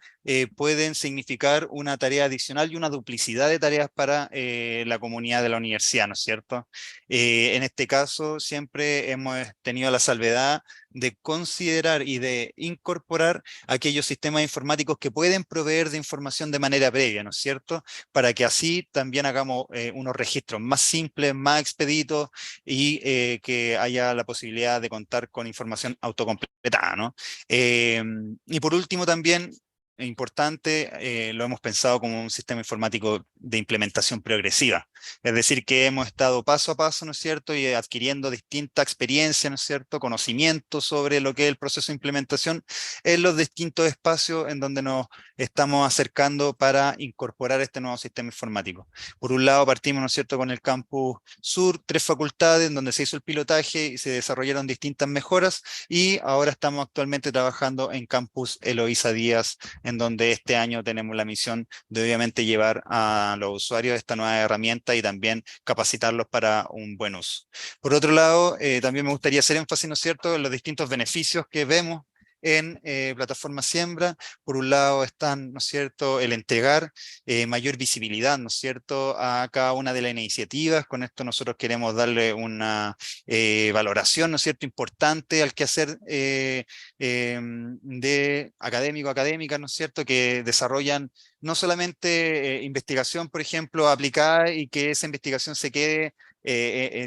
pueden significar una tarea adicional y una duplicidad de tareas para la comunidad de la universidad, ¿no es cierto? En este caso, siempre hemos tenido la salvedad de considerar y de incorporar aquellos sistemas informáticos que pueden proveer de información de manera previa, ¿no es cierto?, para que así también hagamos unos registros más simples, más expeditos y que haya la posibilidad de contar con información autocompletada, ¿no? Y por último también, importante, lo hemos pensado como un sistema informático de implementación progresiva, es decir, que hemos estado paso a paso, ¿no es cierto?, y adquiriendo distinta experiencia, ¿no es cierto?, conocimiento sobre lo que es el proceso de implementación en los distintos espacios en donde nos estamos acercando para incorporar este nuevo sistema informático. Por un lado partimos, ¿no es cierto?, con el campus sur, 3 facultades, en donde se hizo el pilotaje y se desarrollaron distintas mejoras, y ahora estamos actualmente trabajando en campus Eloísa Díaz, en donde este año tenemos la misión de obviamente llevar a los usuarios esta nueva herramienta y también capacitarlos para un buen uso. Por otro lado, también me gustaría hacer énfasis, ¿no es cierto?, en los distintos beneficios que vemos en Plataforma Siembra. Por un lado están, ¿no es cierto?, el entregar mayor visibilidad, ¿no es cierto?, a cada una de las iniciativas. Con esto nosotros queremos darle una valoración, ¿no es cierto?, importante al quehacer de académica, ¿no es cierto?, que desarrollan no solamente investigación, por ejemplo, aplicada, y que esa investigación se quede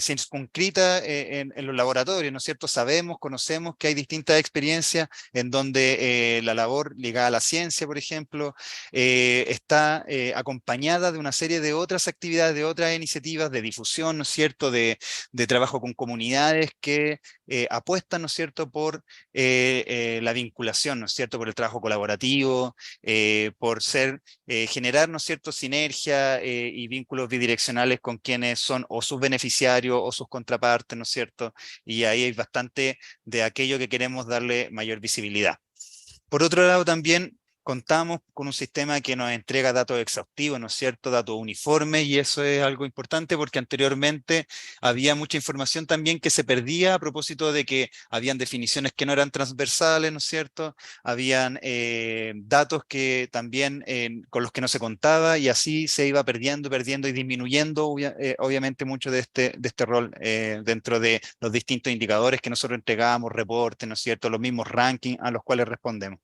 circunscrita en los laboratorios, ¿no es cierto? Sabemos, conocemos que hay distintas experiencias en donde la labor ligada a la ciencia, por ejemplo, está acompañada de una serie de otras actividades, de otras iniciativas de difusión, ¿no es cierto?, de trabajo con comunidades que apuestan, ¿no es cierto?, por la vinculación, ¿no es cierto?, por el trabajo colaborativo, por generar, ¿no es cierto?, sinergia y vínculos bidireccionales con quienes son o sus beneficiarios o sus contrapartes, ¿no es cierto? Y ahí hay bastante de aquello que queremos darle mayor visibilidad. Por otro lado, también contamos con un sistema que nos entrega datos exhaustivos, ¿no es cierto?, datos uniformes, y eso es algo importante porque anteriormente había mucha información también que se perdía a propósito de que habían definiciones que no eran transversales, ¿no es cierto?, habían datos que también con los que no se contaba, y así se iba perdiendo y disminuyendo obviamente mucho de este rol dentro de los distintos indicadores que nosotros entregábamos, reportes, ¿no es cierto?, los mismos rankings a los cuales respondemos.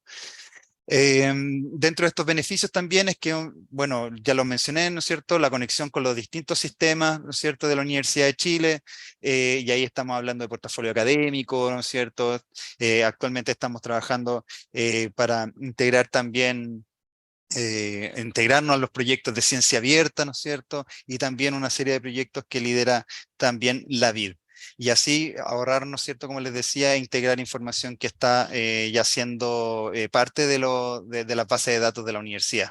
Dentro de estos beneficios también es que, bueno, ya lo mencioné, ¿no es cierto?, la conexión con los distintos sistemas, ¿no es cierto?, de la Universidad de Chile, y ahí estamos hablando de portafolio académico, ¿no es cierto?, actualmente estamos trabajando para integrar también, integrarnos a los proyectos de ciencia abierta, ¿no es cierto?, y también una serie de proyectos que lidera también la VID. Y así ahorrar, ¿no es cierto?, como les decía, integrar información que está ya siendo parte de la base de datos de la universidad.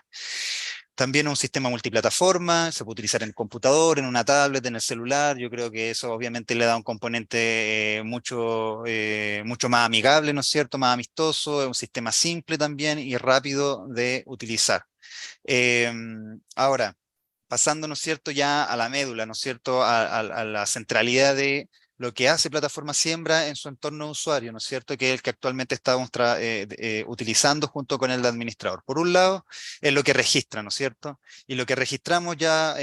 También un sistema multiplataforma, se puede utilizar en el computador, en una tablet, en el celular. Yo creo que eso obviamente le da un componente mucho más amigable, ¿no es cierto?, más amistoso, es un sistema simple también y rápido de utilizar. Ahora, pasando, ¿no es cierto?, ya a la médula, ¿no es cierto?, a la centralidad de lo que hace Plataforma Siembra en su entorno de usuario, ¿no es cierto?, que es el que actualmente estamos utilizando junto con el administrador. Por un lado, es lo que registra, ¿no es cierto? Y lo que registramos ya,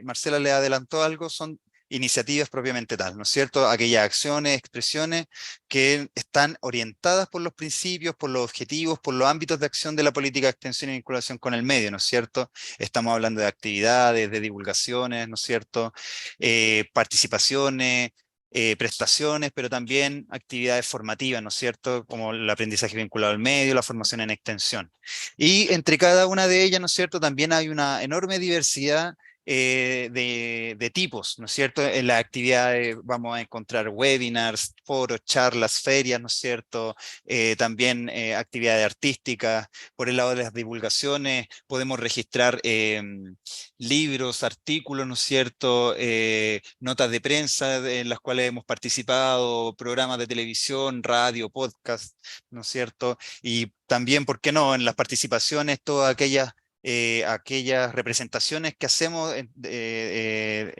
Marcela le adelantó algo, son iniciativas propiamente tal, ¿no es cierto? Aquellas acciones, expresiones que están orientadas por los principios, por los objetivos, por los ámbitos de acción de la política de extensión y vinculación con el medio, ¿no es cierto? Estamos hablando de actividades, de divulgaciones, ¿no es cierto? Participaciones, prestaciones, pero también actividades formativas, ¿no es cierto?, como el aprendizaje vinculado al medio, la formación en extensión. Y entre cada una de ellas, ¿no es cierto?, también hay una enorme diversidad de tipos, ¿no es cierto? En las actividades vamos a encontrar webinars, foros, charlas, ferias, ¿no es cierto? También actividades artísticas. Por el lado de las divulgaciones podemos registrar libros, artículos, ¿no es cierto?, notas de prensa en las cuales hemos participado, programas de televisión, radio, podcast, ¿no es cierto? Y también, ¿por qué no?, en las participaciones, todas aquellas representaciones que hacemos de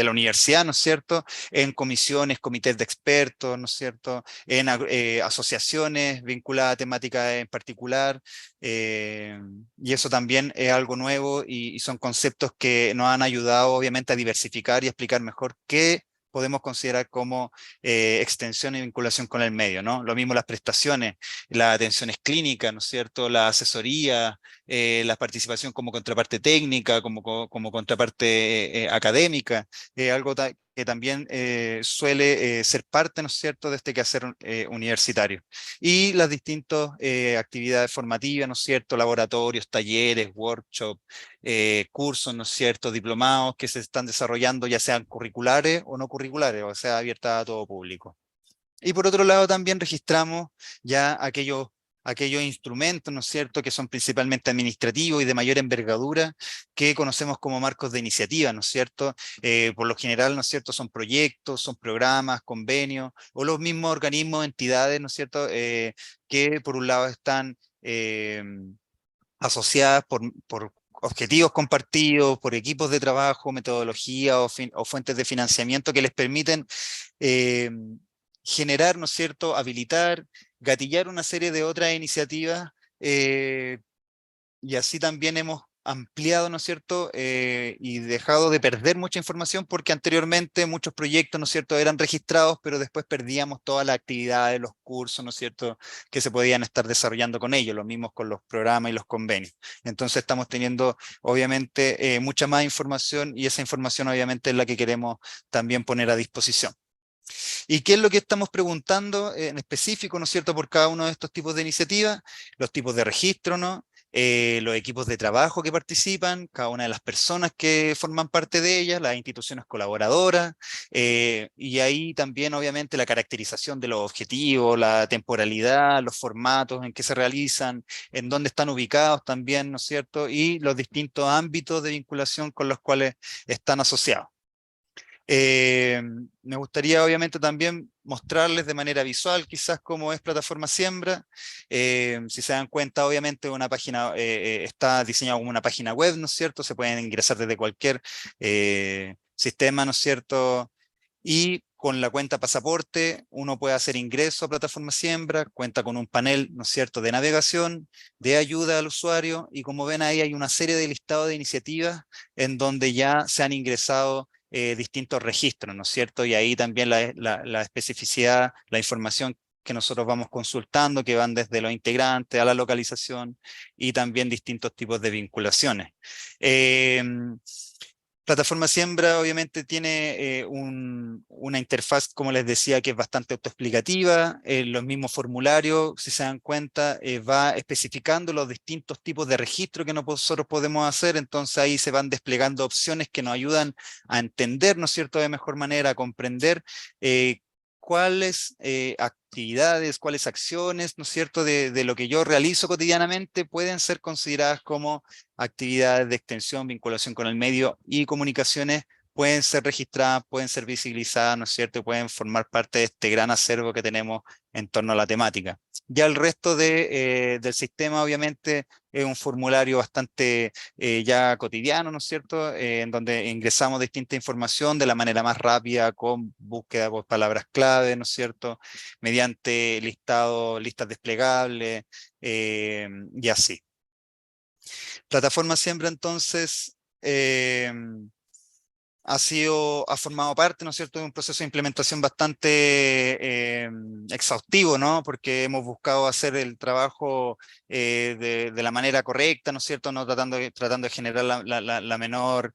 la universidad, ¿no es cierto?, en comisiones, comités de expertos, ¿no es cierto?, en asociaciones vinculadas a temáticas en particular, y eso también es algo nuevo y son conceptos que nos han ayudado obviamente a diversificar y a explicar mejor qué podemos considerar como extensión y vinculación con el medio, ¿no? Lo mismo las prestaciones, las atenciones clínicas, ¿no es cierto?, la asesoría, la participación como contraparte técnica, como contraparte académica, algo que también suele ser parte, ¿no es cierto?, de este quehacer universitario. Y las distintas actividades formativas, ¿no es cierto?, laboratorios, talleres, workshops, cursos, ¿no es cierto?, diplomados que se están desarrollando, ya sean curriculares o no curriculares, o sea, abiertas a todo público. Y por otro lado también registramos ya aquellos instrumentos, ¿no es cierto?, que son principalmente administrativos y de mayor envergadura, que conocemos como marcos de iniciativa, ¿no es cierto? Por lo general, ¿no es cierto?, son proyectos, son programas, convenios, o los mismos organismos, entidades, ¿no es cierto?, que por un lado están asociadas por objetivos compartidos, por equipos de trabajo, metodología o fuentes de financiamiento que les permiten generar, ¿no es cierto?, habilitar, gatillar una serie de otras iniciativas, y así también hemos ampliado, ¿no es cierto?, y dejado de perder mucha información, porque anteriormente muchos proyectos, ¿no es cierto?, eran registrados, pero después perdíamos todas las actividades, los cursos, ¿no es cierto?, que se podían estar desarrollando con ellos, lo mismo con los programas y los convenios. Entonces estamos teniendo, obviamente, mucha más información, y esa información obviamente es la que queremos también poner a disposición. ¿Y qué es lo que estamos preguntando en específico, ¿no es cierto?, por cada uno de estos tipos de iniciativas? Los tipos de registro, ¿no? Los equipos de trabajo que participan, cada una de las personas que forman parte de ellas, las instituciones colaboradoras, y ahí también obviamente la caracterización de los objetivos, la temporalidad, los formatos en que se realizan, en dónde están ubicados también, ¿no es cierto?, y los distintos ámbitos de vinculación con los cuales están asociados. Me gustaría obviamente también mostrarles de manera visual quizás cómo es Plataforma Siembra. Si se dan cuenta, obviamente una página está diseñada como una página web, ¿no es cierto? Se pueden ingresar desde cualquier sistema, ¿no es cierto? Y con la cuenta pasaporte uno puede hacer ingreso a Plataforma Siembra, cuenta con un panel, ¿no es cierto?, de navegación, de ayuda al usuario, y como ven ahí hay una serie de listados de iniciativas en donde ya se han ingresado distintos registros, ¿no es cierto? Y ahí también la especificidad, la información que nosotros vamos consultando, que van desde los integrantes a la localización y también distintos tipos de vinculaciones. Plataforma Siembra obviamente tiene una interfaz, como les decía, que es bastante autoexplicativa. Los mismos formularios, si se dan cuenta, va especificando los distintos tipos de registro que nosotros podemos hacer. Entonces ahí se van desplegando opciones que nos ayudan a entender, ¿no es cierto?, de mejor manera, a comprender cuáles actividades, cuáles acciones, ¿no es cierto?, de lo que yo realizo cotidianamente pueden ser consideradas como actividades de extensión, vinculación con el medio y comunicaciones, pueden ser registradas, pueden ser visibilizadas, ¿no es cierto?, y pueden formar parte de este gran acervo que tenemos en torno a la temática. Ya el resto del sistema, obviamente, es un formulario bastante ya cotidiano, ¿no es cierto?, en donde ingresamos distinta información de la manera más rápida, con búsqueda por palabras clave, ¿no es cierto?, mediante listas desplegables y así. Plataforma Siembra, entonces, ha formado parte, ¿no es cierto?, de un proceso de implementación bastante exhaustivo, ¿no?, porque hemos buscado hacer el trabajo de la manera correcta, ¿no es cierto?, no tratando de generar la menor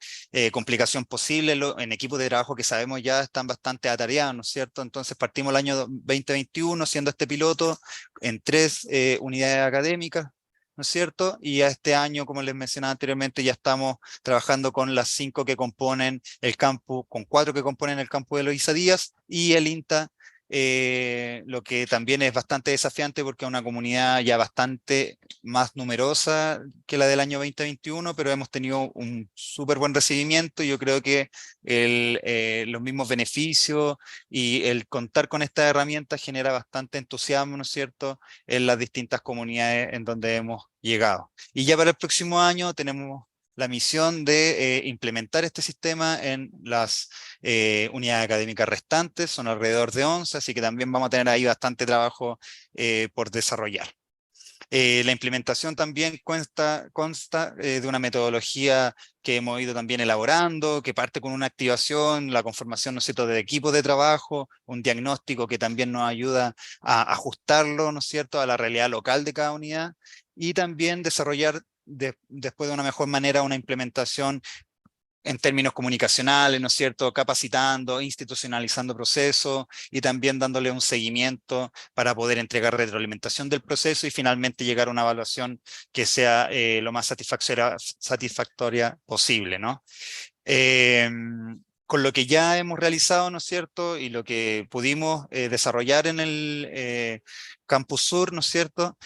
complicación posible en equipos de trabajo que sabemos ya están bastante atareados, ¿no es cierto? Entonces partimos el año 2021 siendo este piloto en 3 unidades académicas, ¿no es cierto? Y a este año, como les mencionaba anteriormente, ya estamos trabajando con las 5 que componen el campus, con 4 que componen el campus de Eloísa Díaz y el INTA, lo que también es bastante desafiante porque es una comunidad ya bastante más numerosa que la del año 2021, pero hemos tenido un súper buen recibimiento y yo creo que los mismos beneficios y el contar con esta herramienta genera bastante entusiasmo, ¿no es cierto?, en las distintas comunidades en donde hemos llegado. Y ya para el próximo año tenemos la misión de implementar este sistema en las unidades académicas restantes, son alrededor de 11, así que también vamos a tener ahí bastante trabajo por desarrollar. La implementación también consta de una metodología que hemos ido también elaborando, que parte con una activación, la conformación, ¿no es cierto?, de equipos de trabajo, un diagnóstico que también nos ayuda a ajustarlo, ¿no es cierto?, a la realidad local de cada unidad, y también desarrollar después de una mejor manera una implementación en términos comunicacionales, ¿no es cierto?, capacitando, institucionalizando procesos y también dándole un seguimiento para poder entregar retroalimentación del proceso y finalmente llegar a una evaluación que sea lo más satisfactoria posible, ¿no? Con lo que ya hemos realizado, ¿no es cierto?, y lo que pudimos desarrollar en el Campus Sur, ¿no es cierto?,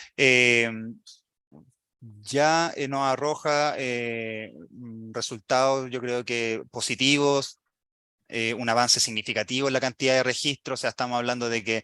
ya nos arroja resultados, yo creo que positivos, un avance significativo en la cantidad de registros. O sea, estamos hablando de que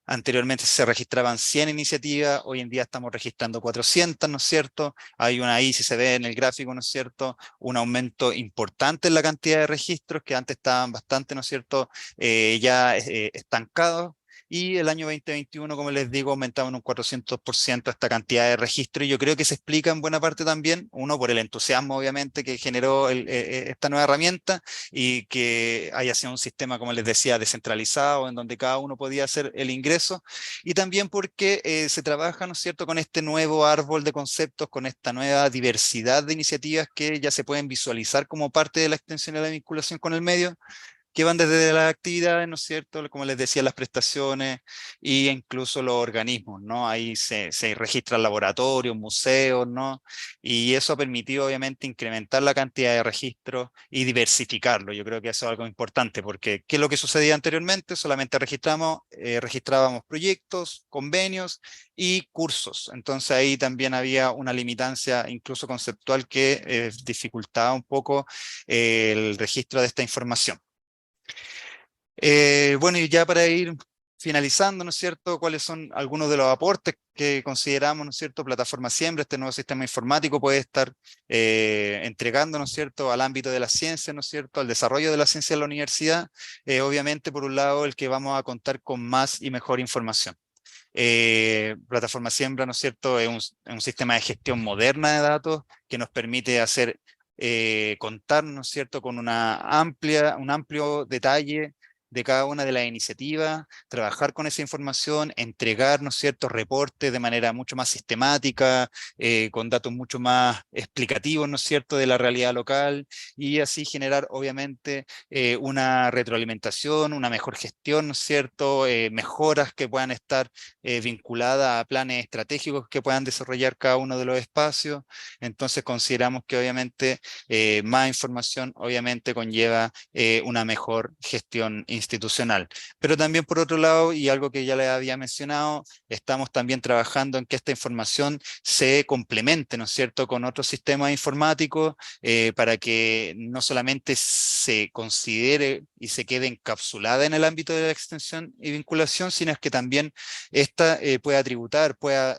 anteriormente se registraban 100 iniciativas, hoy en día estamos registrando 400, ¿no es cierto? Hay ahí, si se ve en el gráfico, ¿no es cierto?, un aumento importante en la cantidad de registros que antes estaban bastante, ¿no es cierto?, ya estancados. Y el año 2021, como les digo, aumentamos en un 400% esta cantidad de registros. Y yo creo que se explica en buena parte también, uno, por el entusiasmo, obviamente, que generó esta nueva herramienta y que haya sido un sistema, como les decía, descentralizado, en donde cada uno podía hacer el ingreso. Y también porque se trabaja, ¿no es cierto?, con este nuevo árbol de conceptos, con esta nueva diversidad de iniciativas que ya se pueden visualizar como parte de la extensión de la vinculación con el medio, que van desde las actividades, ¿no es cierto?, como les decía, las prestaciones e incluso los organismos, ¿no? Ahí se registran laboratorios, museos, ¿no? Y eso ha permitido obviamente incrementar la cantidad de registros y diversificarlo. Yo creo que eso es algo importante porque ¿qué es lo que sucedía anteriormente? Solamente registrábamos proyectos, convenios y cursos. Entonces ahí también había una limitancia incluso conceptual que dificultaba un poco el registro de esta información. Bueno, y ya para ir finalizando, ¿no es cierto?, cuáles son algunos de los aportes que consideramos, ¿no es cierto?, Plataforma Siembra, este nuevo sistema informático puede estar entregando, ¿no es cierto?, al ámbito de la ciencia, ¿no es cierto?, al desarrollo de la ciencia en la universidad. Obviamente, por un lado, el que vamos a contar con más y mejor información. Plataforma Siembra, ¿no es cierto?, es un sistema de gestión moderna de datos que nos permite contar, ¿no es cierto?, con un amplio detalle de cada una de las iniciativas, trabajar con esa información, entregar, ¿no es cierto?, reportes de manera mucho más sistemática, con datos mucho más explicativos, ¿no es cierto?, de la realidad local, y así generar, obviamente, una retroalimentación, una mejor gestión, ¿no es cierto?, mejoras que puedan estar vinculadas a planes estratégicos que puedan desarrollar cada uno de los espacios. Entonces consideramos que obviamente más información obviamente conlleva una mejor gestión institucional. Pero también por otro lado, y algo que ya les había mencionado, estamos también trabajando en que esta información se complemente, ¿no es cierto?, con otros sistemas informáticos para que no solamente se considere y se quede encapsulada en el ámbito de la extensión y vinculación, sino es que también esta pueda tributar, pueda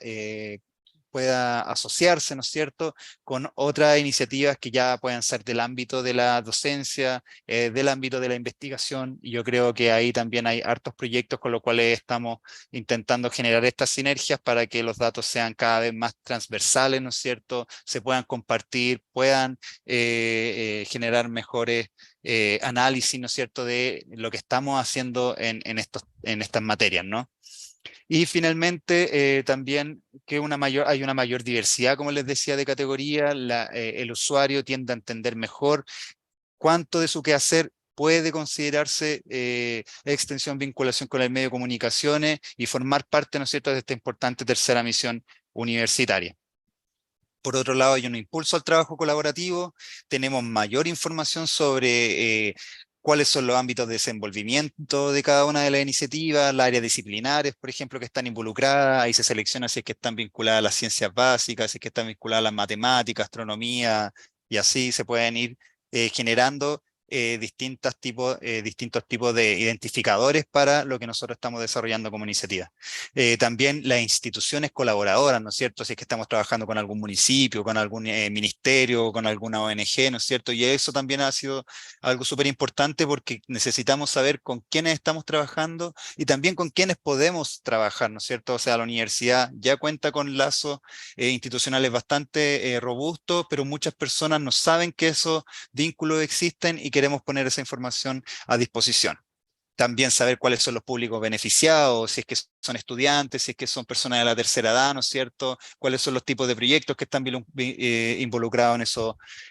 asociarse, ¿no es cierto?, con otras iniciativas que ya puedan ser del ámbito de la docencia, del ámbito de la investigación, y yo creo que ahí también hay hartos proyectos con los cuales estamos intentando generar estas sinergias para que los datos sean cada vez más transversales, ¿no es cierto?, se puedan compartir, puedan generar mejores análisis, ¿no es cierto?, de lo que estamos haciendo en estas materias, ¿no? Y finalmente, también que hay una mayor diversidad, como les decía, de categoría. El usuario tiende a entender mejor cuánto de su quehacer puede considerarse extensión, vinculación con el medio de comunicaciones y formar parte, ¿no es cierto?, de esta importante tercera misión universitaria. Por otro lado, hay un impulso al trabajo colaborativo, tenemos mayor información sobre cuáles son los ámbitos de desenvolvimiento de cada una de las iniciativas, las áreas disciplinares, por ejemplo, que están involucradas, ahí se selecciona si es que están vinculadas a las ciencias básicas, si es que están vinculadas a las matemáticas, astronomía, y así se pueden ir generando distintos tipos de identificadores para lo que nosotros estamos desarrollando como iniciativa. También las instituciones colaboradoras, ¿no es cierto? Si es que estamos trabajando con algún municipio, con algún ministerio, con alguna ONG, ¿no es cierto? Y eso también ha sido algo súper importante porque necesitamos saber con quiénes estamos trabajando y también con quiénes podemos trabajar, ¿no es cierto? O sea, la universidad ya cuenta con lazos institucionales bastante robustos, pero muchas personas no saben que esos vínculos existen y queremos poner esa información a disposición. También saber cuáles son los públicos beneficiados, si es que son estudiantes, si es que son personas de la tercera edad, ¿no es cierto? Cuáles son los tipos de proyectos que están involucrados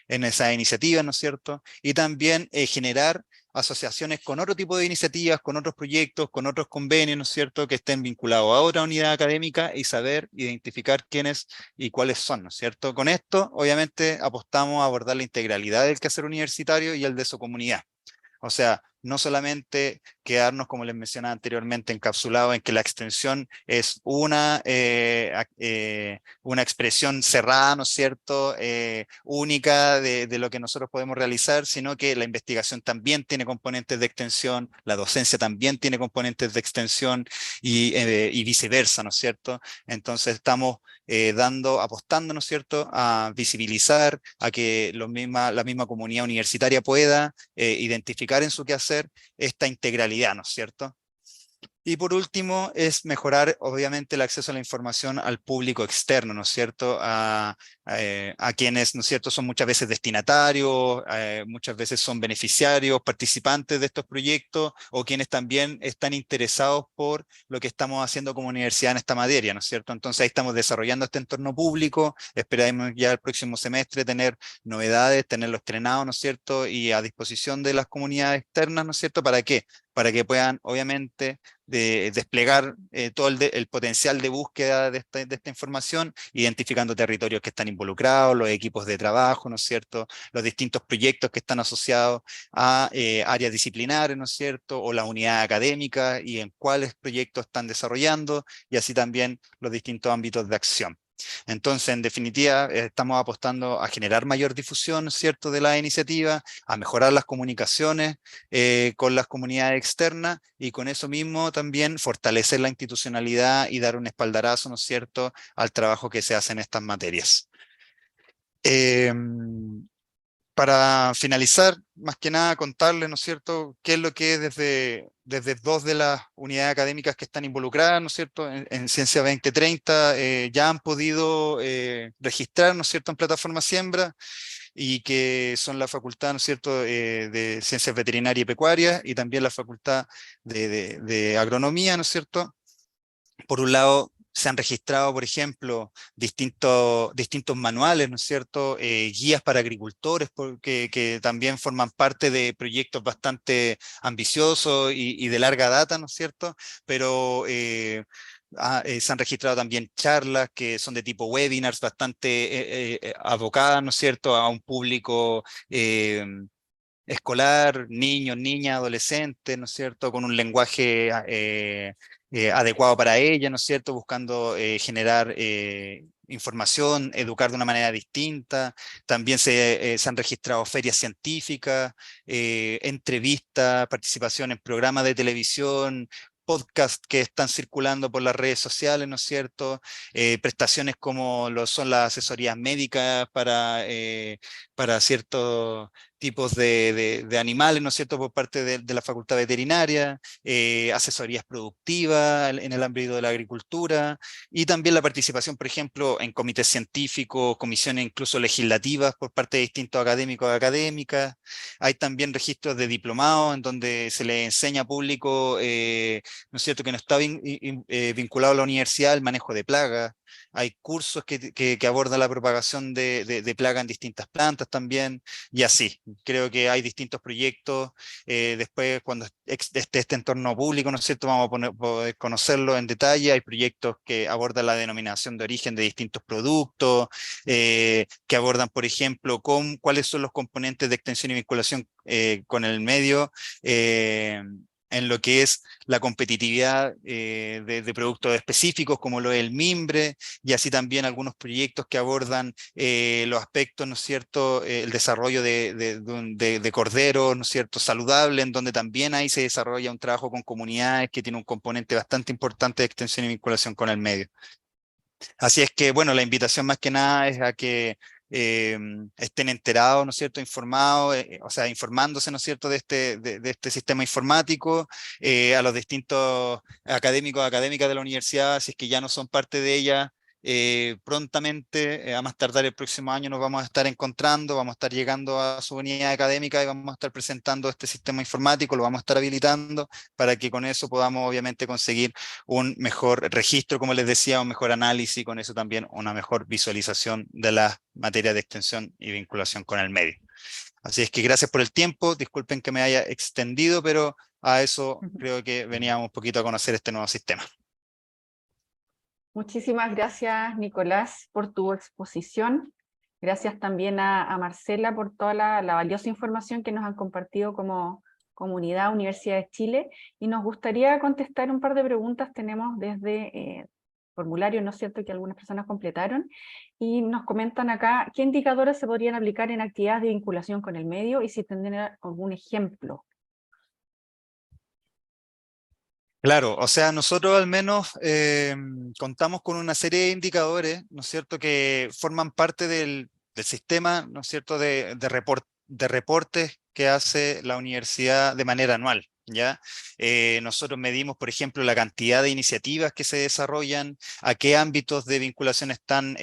en esas iniciativas, ¿no es cierto? Y también generar asociaciones con otro tipo de iniciativas, con otros proyectos, con otros convenios, ¿no es cierto?, que estén vinculados a otra unidad académica y saber identificar quiénes y cuáles son, ¿no es cierto? Con esto, obviamente, apostamos a abordar la integralidad del quehacer universitario y el de su comunidad. O sea, no solamente quedarnos, como les mencionaba anteriormente, encapsulados en que la extensión es una expresión cerrada, ¿no es cierto?, única de lo que nosotros podemos realizar, sino que la investigación también tiene componentes de extensión, la docencia también tiene componentes de extensión y viceversa, ¿no es cierto? Entonces estamos apostando, ¿no es cierto?, a visibilizar, a que la misma comunidad universitaria pueda identificar en su quehacer esta integralidad, ¿no es cierto? Y por último, es mejorar, obviamente, el acceso a la información al público externo, ¿no es cierto? A quienes, ¿no es cierto?, son muchas veces destinatarios, muchas veces son beneficiarios, participantes de estos proyectos, o quienes también están interesados por lo que estamos haciendo como universidad en esta materia, ¿no es cierto? Entonces ahí estamos desarrollando este entorno público, esperamos ya el próximo semestre tener novedades, tenerlo estrenado, ¿no es cierto?, y a disposición de las comunidades externas, ¿no es cierto? ¿Para qué? Para que puedan, obviamente, desplegar todo el potencial de búsqueda de esta información, identificando territorios que están involucrados, los equipos de trabajo, ¿no es cierto?, los distintos proyectos que están asociados a áreas disciplinares, ¿no es cierto?, o la unidad académica y en cuáles proyectos están desarrollando, y así también los distintos ámbitos de acción. Entonces, en definitiva, estamos apostando a generar mayor difusión, ¿no es cierto?, de la iniciativa, a mejorar las comunicaciones con las comunidades externas y con eso mismo también fortalecer la institucionalidad y dar un espaldarazo, ¿no es cierto?, al trabajo que se hace en estas materias. Para finalizar, más que nada contarles, ¿no es cierto?, qué es lo que es desde dos de las unidades académicas que están involucradas, ¿no es cierto?, en Ciencia 2030, ya han podido registrar, ¿no es cierto?, en Plataforma Siembra. y que son la Facultad, ¿no es cierto?, de Ciencias Veterinarias y Pecuarias, y también la Facultad de Agronomía, ¿no es cierto? Por un lado, se han registrado, por ejemplo, distintos manuales, ¿no es cierto? Guías para agricultores, que también forman parte de proyectos bastante ambiciosos y de larga data, ¿no es cierto? Pero se han registrado también charlas que son de tipo webinars, bastante abocadas, ¿no es cierto?, a un público escolar, niños, niñas, adolescentes, ¿no es cierto?, con un lenguaje adecuado para ella, ¿no es cierto?, buscando generar información, educar de una manera distinta. También se han registrado ferias científicas, entrevistas, participación en programas de televisión, podcasts que están circulando por las redes sociales, ¿no es cierto? Prestaciones como lo son las asesorías médicas para ciertos tipos de animales, ¿no es cierto?, por parte de la facultad veterinaria, asesorías productivas en el ámbito de la agricultura, y también la participación, por ejemplo, en comités científicos, comisiones incluso legislativas por parte de distintos académicos y académicas. Hay también registros de diplomados en donde se le enseña a público, ¿no es cierto?, que no está vinculado a la universidad el manejo de plagas. Hay cursos que abordan la propagación de plagas en distintas plantas también, y así. Creo que hay distintos proyectos. Después, cuando esté este entorno público, ¿no es cierto?, vamos a poder conocerlo en detalle. Hay proyectos que abordan la denominación de origen de distintos productos, que abordan, por ejemplo, cuáles son los componentes de extensión y vinculación con el medio, en lo que es la competitividad de productos específicos, como lo es el mimbre, y así también algunos proyectos que abordan los aspectos, ¿no es cierto?, el desarrollo de corderos, ¿no es cierto?, saludable, en donde también ahí se desarrolla un trabajo con comunidades que tiene un componente bastante importante de extensión y vinculación con el medio. Así es que, bueno, la invitación más que nada es a que estén enterados, ¿no es cierto?, informados, o sea, informándose, ¿no es cierto?, de este sistema informático, a los distintos académicos, académicas de la universidad, si es que ya no son parte de ella. Prontamente, a más tardar el próximo año, nos vamos a estar encontrando, vamos a estar llegando a su unidad académica y vamos a estar presentando este sistema informático, lo vamos a estar habilitando para que con eso podamos obviamente conseguir un mejor registro, como les decía, un mejor análisis, y con eso también una mejor visualización de las materias de extensión y vinculación con el medio. Así es que gracias por el tiempo, disculpen que me haya extendido, pero a eso creo que veníamos un poquito a conocer este nuevo sistema. Muchísimas gracias, Nicolás, por tu exposición. Gracias también a Marcela por toda la valiosa información que nos han compartido como comunidad Universidad de Chile. Y nos gustaría contestar un par de preguntas. Tenemos desde formulario, ¿no es cierto?, que algunas personas completaron. Y nos comentan acá, ¿qué indicadores se podrían aplicar en actividades de vinculación con el medio? Y si tendrían algún ejemplo. Claro, o sea, nosotros al menos contamos con una serie de indicadores, ¿no es cierto?, que forman parte del sistema, ¿no es cierto?, de reportes que hace la universidad de manera anual, ¿ya? Nosotros medimos, por ejemplo, la cantidad de iniciativas que se desarrollan, a qué ámbitos de vinculación están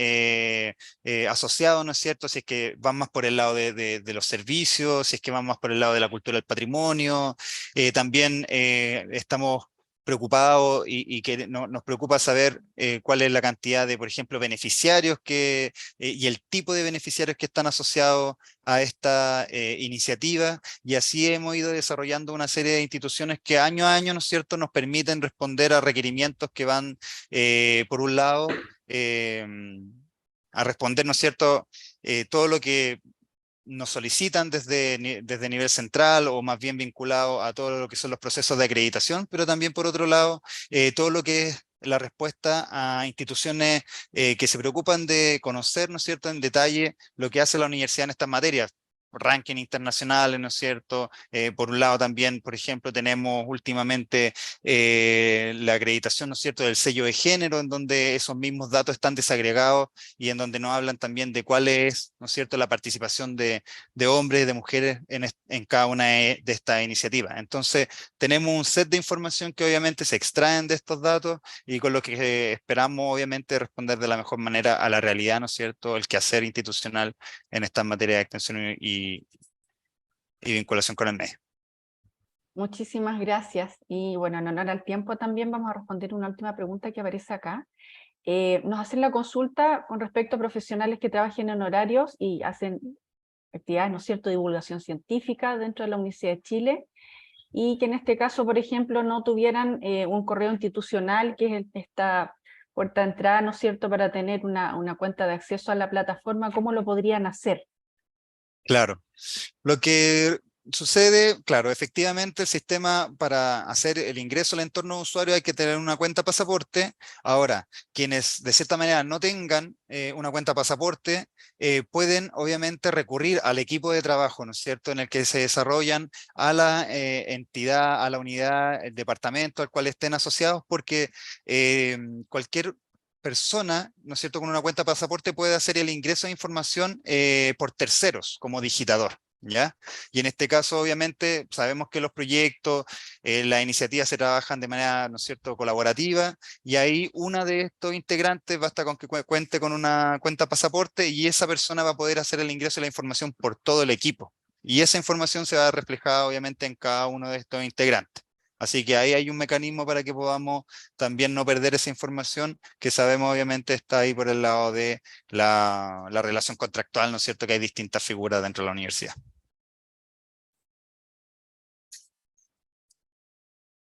asociados, ¿no es cierto?, si es que van más por el lado de los servicios, si es que van más por el lado de la cultura del patrimonio. También estamos preocupados y que nos preocupa saber cuál es la cantidad de, por ejemplo, beneficiarios y el tipo de beneficiarios que están asociados a esta iniciativa, y así hemos ido desarrollando una serie de instituciones que año a año, ¿no es cierto?, nos permiten responder a requerimientos que van, por un lado, a responder, ¿no es cierto?, todo lo que nos solicitan desde nivel central, o más bien vinculado a todo lo que son los procesos de acreditación, pero también por otro lado, todo lo que es la respuesta a instituciones que se preocupan de conocer, ¿no es cierto?, en detalle lo que hace la universidad en estas materias. ranking internacionales, ¿no es cierto? Por un lado también, por ejemplo, tenemos últimamente la acreditación, ¿no es cierto?, del sello de género, en donde esos mismos datos están desagregados y en donde nos hablan también de cuál es, ¿no es cierto?, la participación de hombres y de mujeres en cada una de estas iniciativas. Entonces, tenemos un set de información que obviamente se extraen de estos datos y con lo que esperamos, obviamente, responder de la mejor manera a la realidad, ¿no es cierto?, el quehacer institucional en estas materias de extensión y vinculación con el medio. Muchísimas gracias. Y bueno, en honor al tiempo también vamos a responder una última pregunta que aparece acá. Nos hacen la consulta con respecto a profesionales que trabajen en horarios y hacen actividades, ¿no es cierto?, de divulgación científica dentro de la Universidad de Chile, y que en este caso, por ejemplo, no tuvieran un correo institucional, que es esta puerta de entrada, ¿no es cierto?, para tener una cuenta de acceso a la plataforma. ¿Cómo lo podrían hacer? Claro. Lo que sucede, claro, efectivamente el sistema para hacer el ingreso al entorno de usuario hay que tener una cuenta pasaporte. Ahora, quienes de cierta manera no tengan una cuenta pasaporte, pueden obviamente recurrir al equipo de trabajo, ¿no es cierto?, en el que se desarrollan, a la entidad, a la unidad, el departamento al cual estén asociados, porque cualquier persona, ¿no es cierto?, con una cuenta pasaporte puede hacer el ingreso de información por terceros, como digitador, ¿ya? Y en este caso, obviamente, sabemos que los proyectos, las iniciativas se trabajan de manera, ¿no es cierto?, colaborativa, y ahí una de estos integrantes basta con que cuente con una cuenta pasaporte y esa persona va a poder hacer el ingreso de la información por todo el equipo. Y esa información se va a reflejar, obviamente, en cada uno de estos integrantes. Así que ahí hay un mecanismo para que podamos también no perder esa información, que sabemos obviamente está ahí por el lado de la relación contractual, ¿no es cierto?, que hay distintas figuras dentro de la universidad.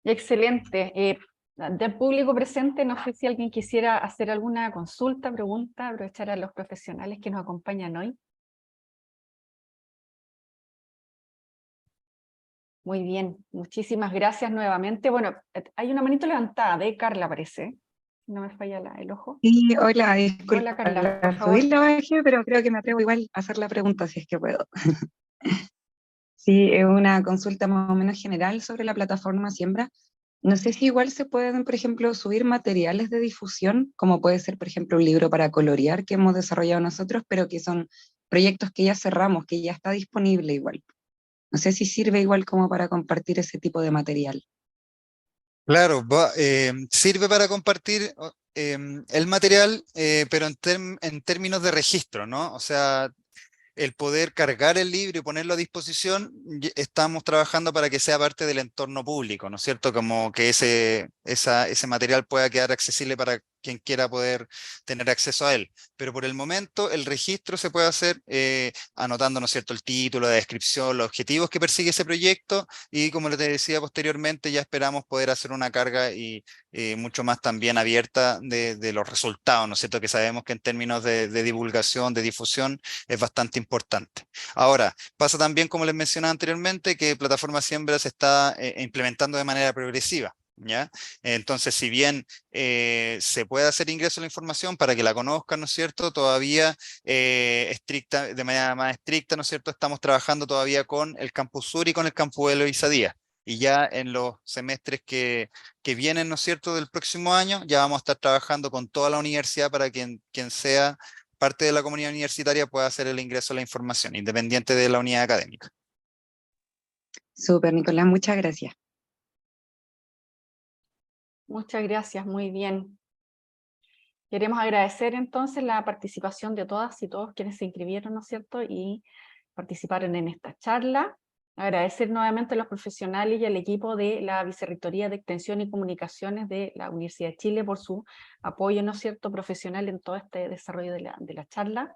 Excelente. Del público presente, no sé si alguien quisiera hacer alguna consulta, pregunta, aprovechar a los profesionales que nos acompañan hoy. Muy bien, muchísimas gracias nuevamente. Bueno, hay una manito levantada de Carla, parece. No me falla el ojo. Sí, hola, disculpa, Hola, Carla, por favor. subí la bajé, pero creo que me atrevo igual a hacer la pregunta si es que puedo. Sí, es una consulta más o menos general sobre la plataforma Siembra. No sé si igual se pueden, por ejemplo, subir materiales de difusión, como puede ser, por ejemplo, un libro para colorear que hemos desarrollado nosotros, pero que son proyectos que ya cerramos, que ya está disponible igual. No sé si sirve igual como para compartir ese tipo de material. Claro, sirve para compartir el material, pero en términos de registro, ¿no? O sea, el poder cargar el libro y ponerlo a disposición, estamos trabajando para que sea parte del entorno público, ¿no es cierto? Como que ese material pueda quedar accesible para quien quiera poder tener acceso a él. Pero por el momento el registro se puede hacer anotando, ¿no es cierto?, el título, la descripción, los objetivos que persigue ese proyecto, y como les decía posteriormente, ya esperamos poder hacer una carga y mucho más también abierta de los resultados, ¿no es cierto?, que sabemos que en términos de divulgación, de difusión, es bastante importante. Ahora, pasa también, como les mencionaba anteriormente, que Plataforma Siembra se está implementando de manera progresiva, ¿ya? Entonces, si bien se puede hacer ingreso a la información para que la conozcan, ¿no es cierto?, todavía de manera más estricta, ¿no es cierto?, estamos trabajando todavía con el Campus Sur y con el Campus Eloísa Díaz. Y ya en los semestres que vienen, ¿no es cierto?, del próximo año, ya vamos a estar trabajando con toda la universidad para que quien sea parte de la comunidad universitaria pueda hacer el ingreso a la información, independiente de la unidad académica. Súper, Nicolás, muchas gracias. Muchas gracias, muy bien. Queremos agradecer entonces la participación de todas y todos quienes se inscribieron, ¿no es cierto?, y participaron en esta charla. Agradecer nuevamente a los profesionales y al equipo de la Vicerrectoría de Extensión y Comunicaciones de la Universidad de Chile por su apoyo, ¿no es cierto?, profesional en todo este desarrollo de la charla,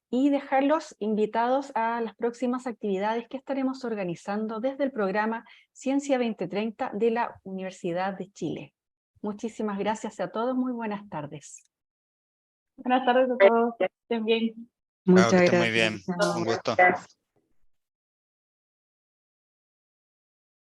y dejarlos invitados a las próximas actividades que estaremos organizando desde el programa Ciencia 2030 de la Universidad de Chile. Muchísimas gracias a todos, muy buenas tardes. Buenas tardes a todos, que estén bien. Muchas Claro, que estén gracias. muy bien, un gusto. Gracias.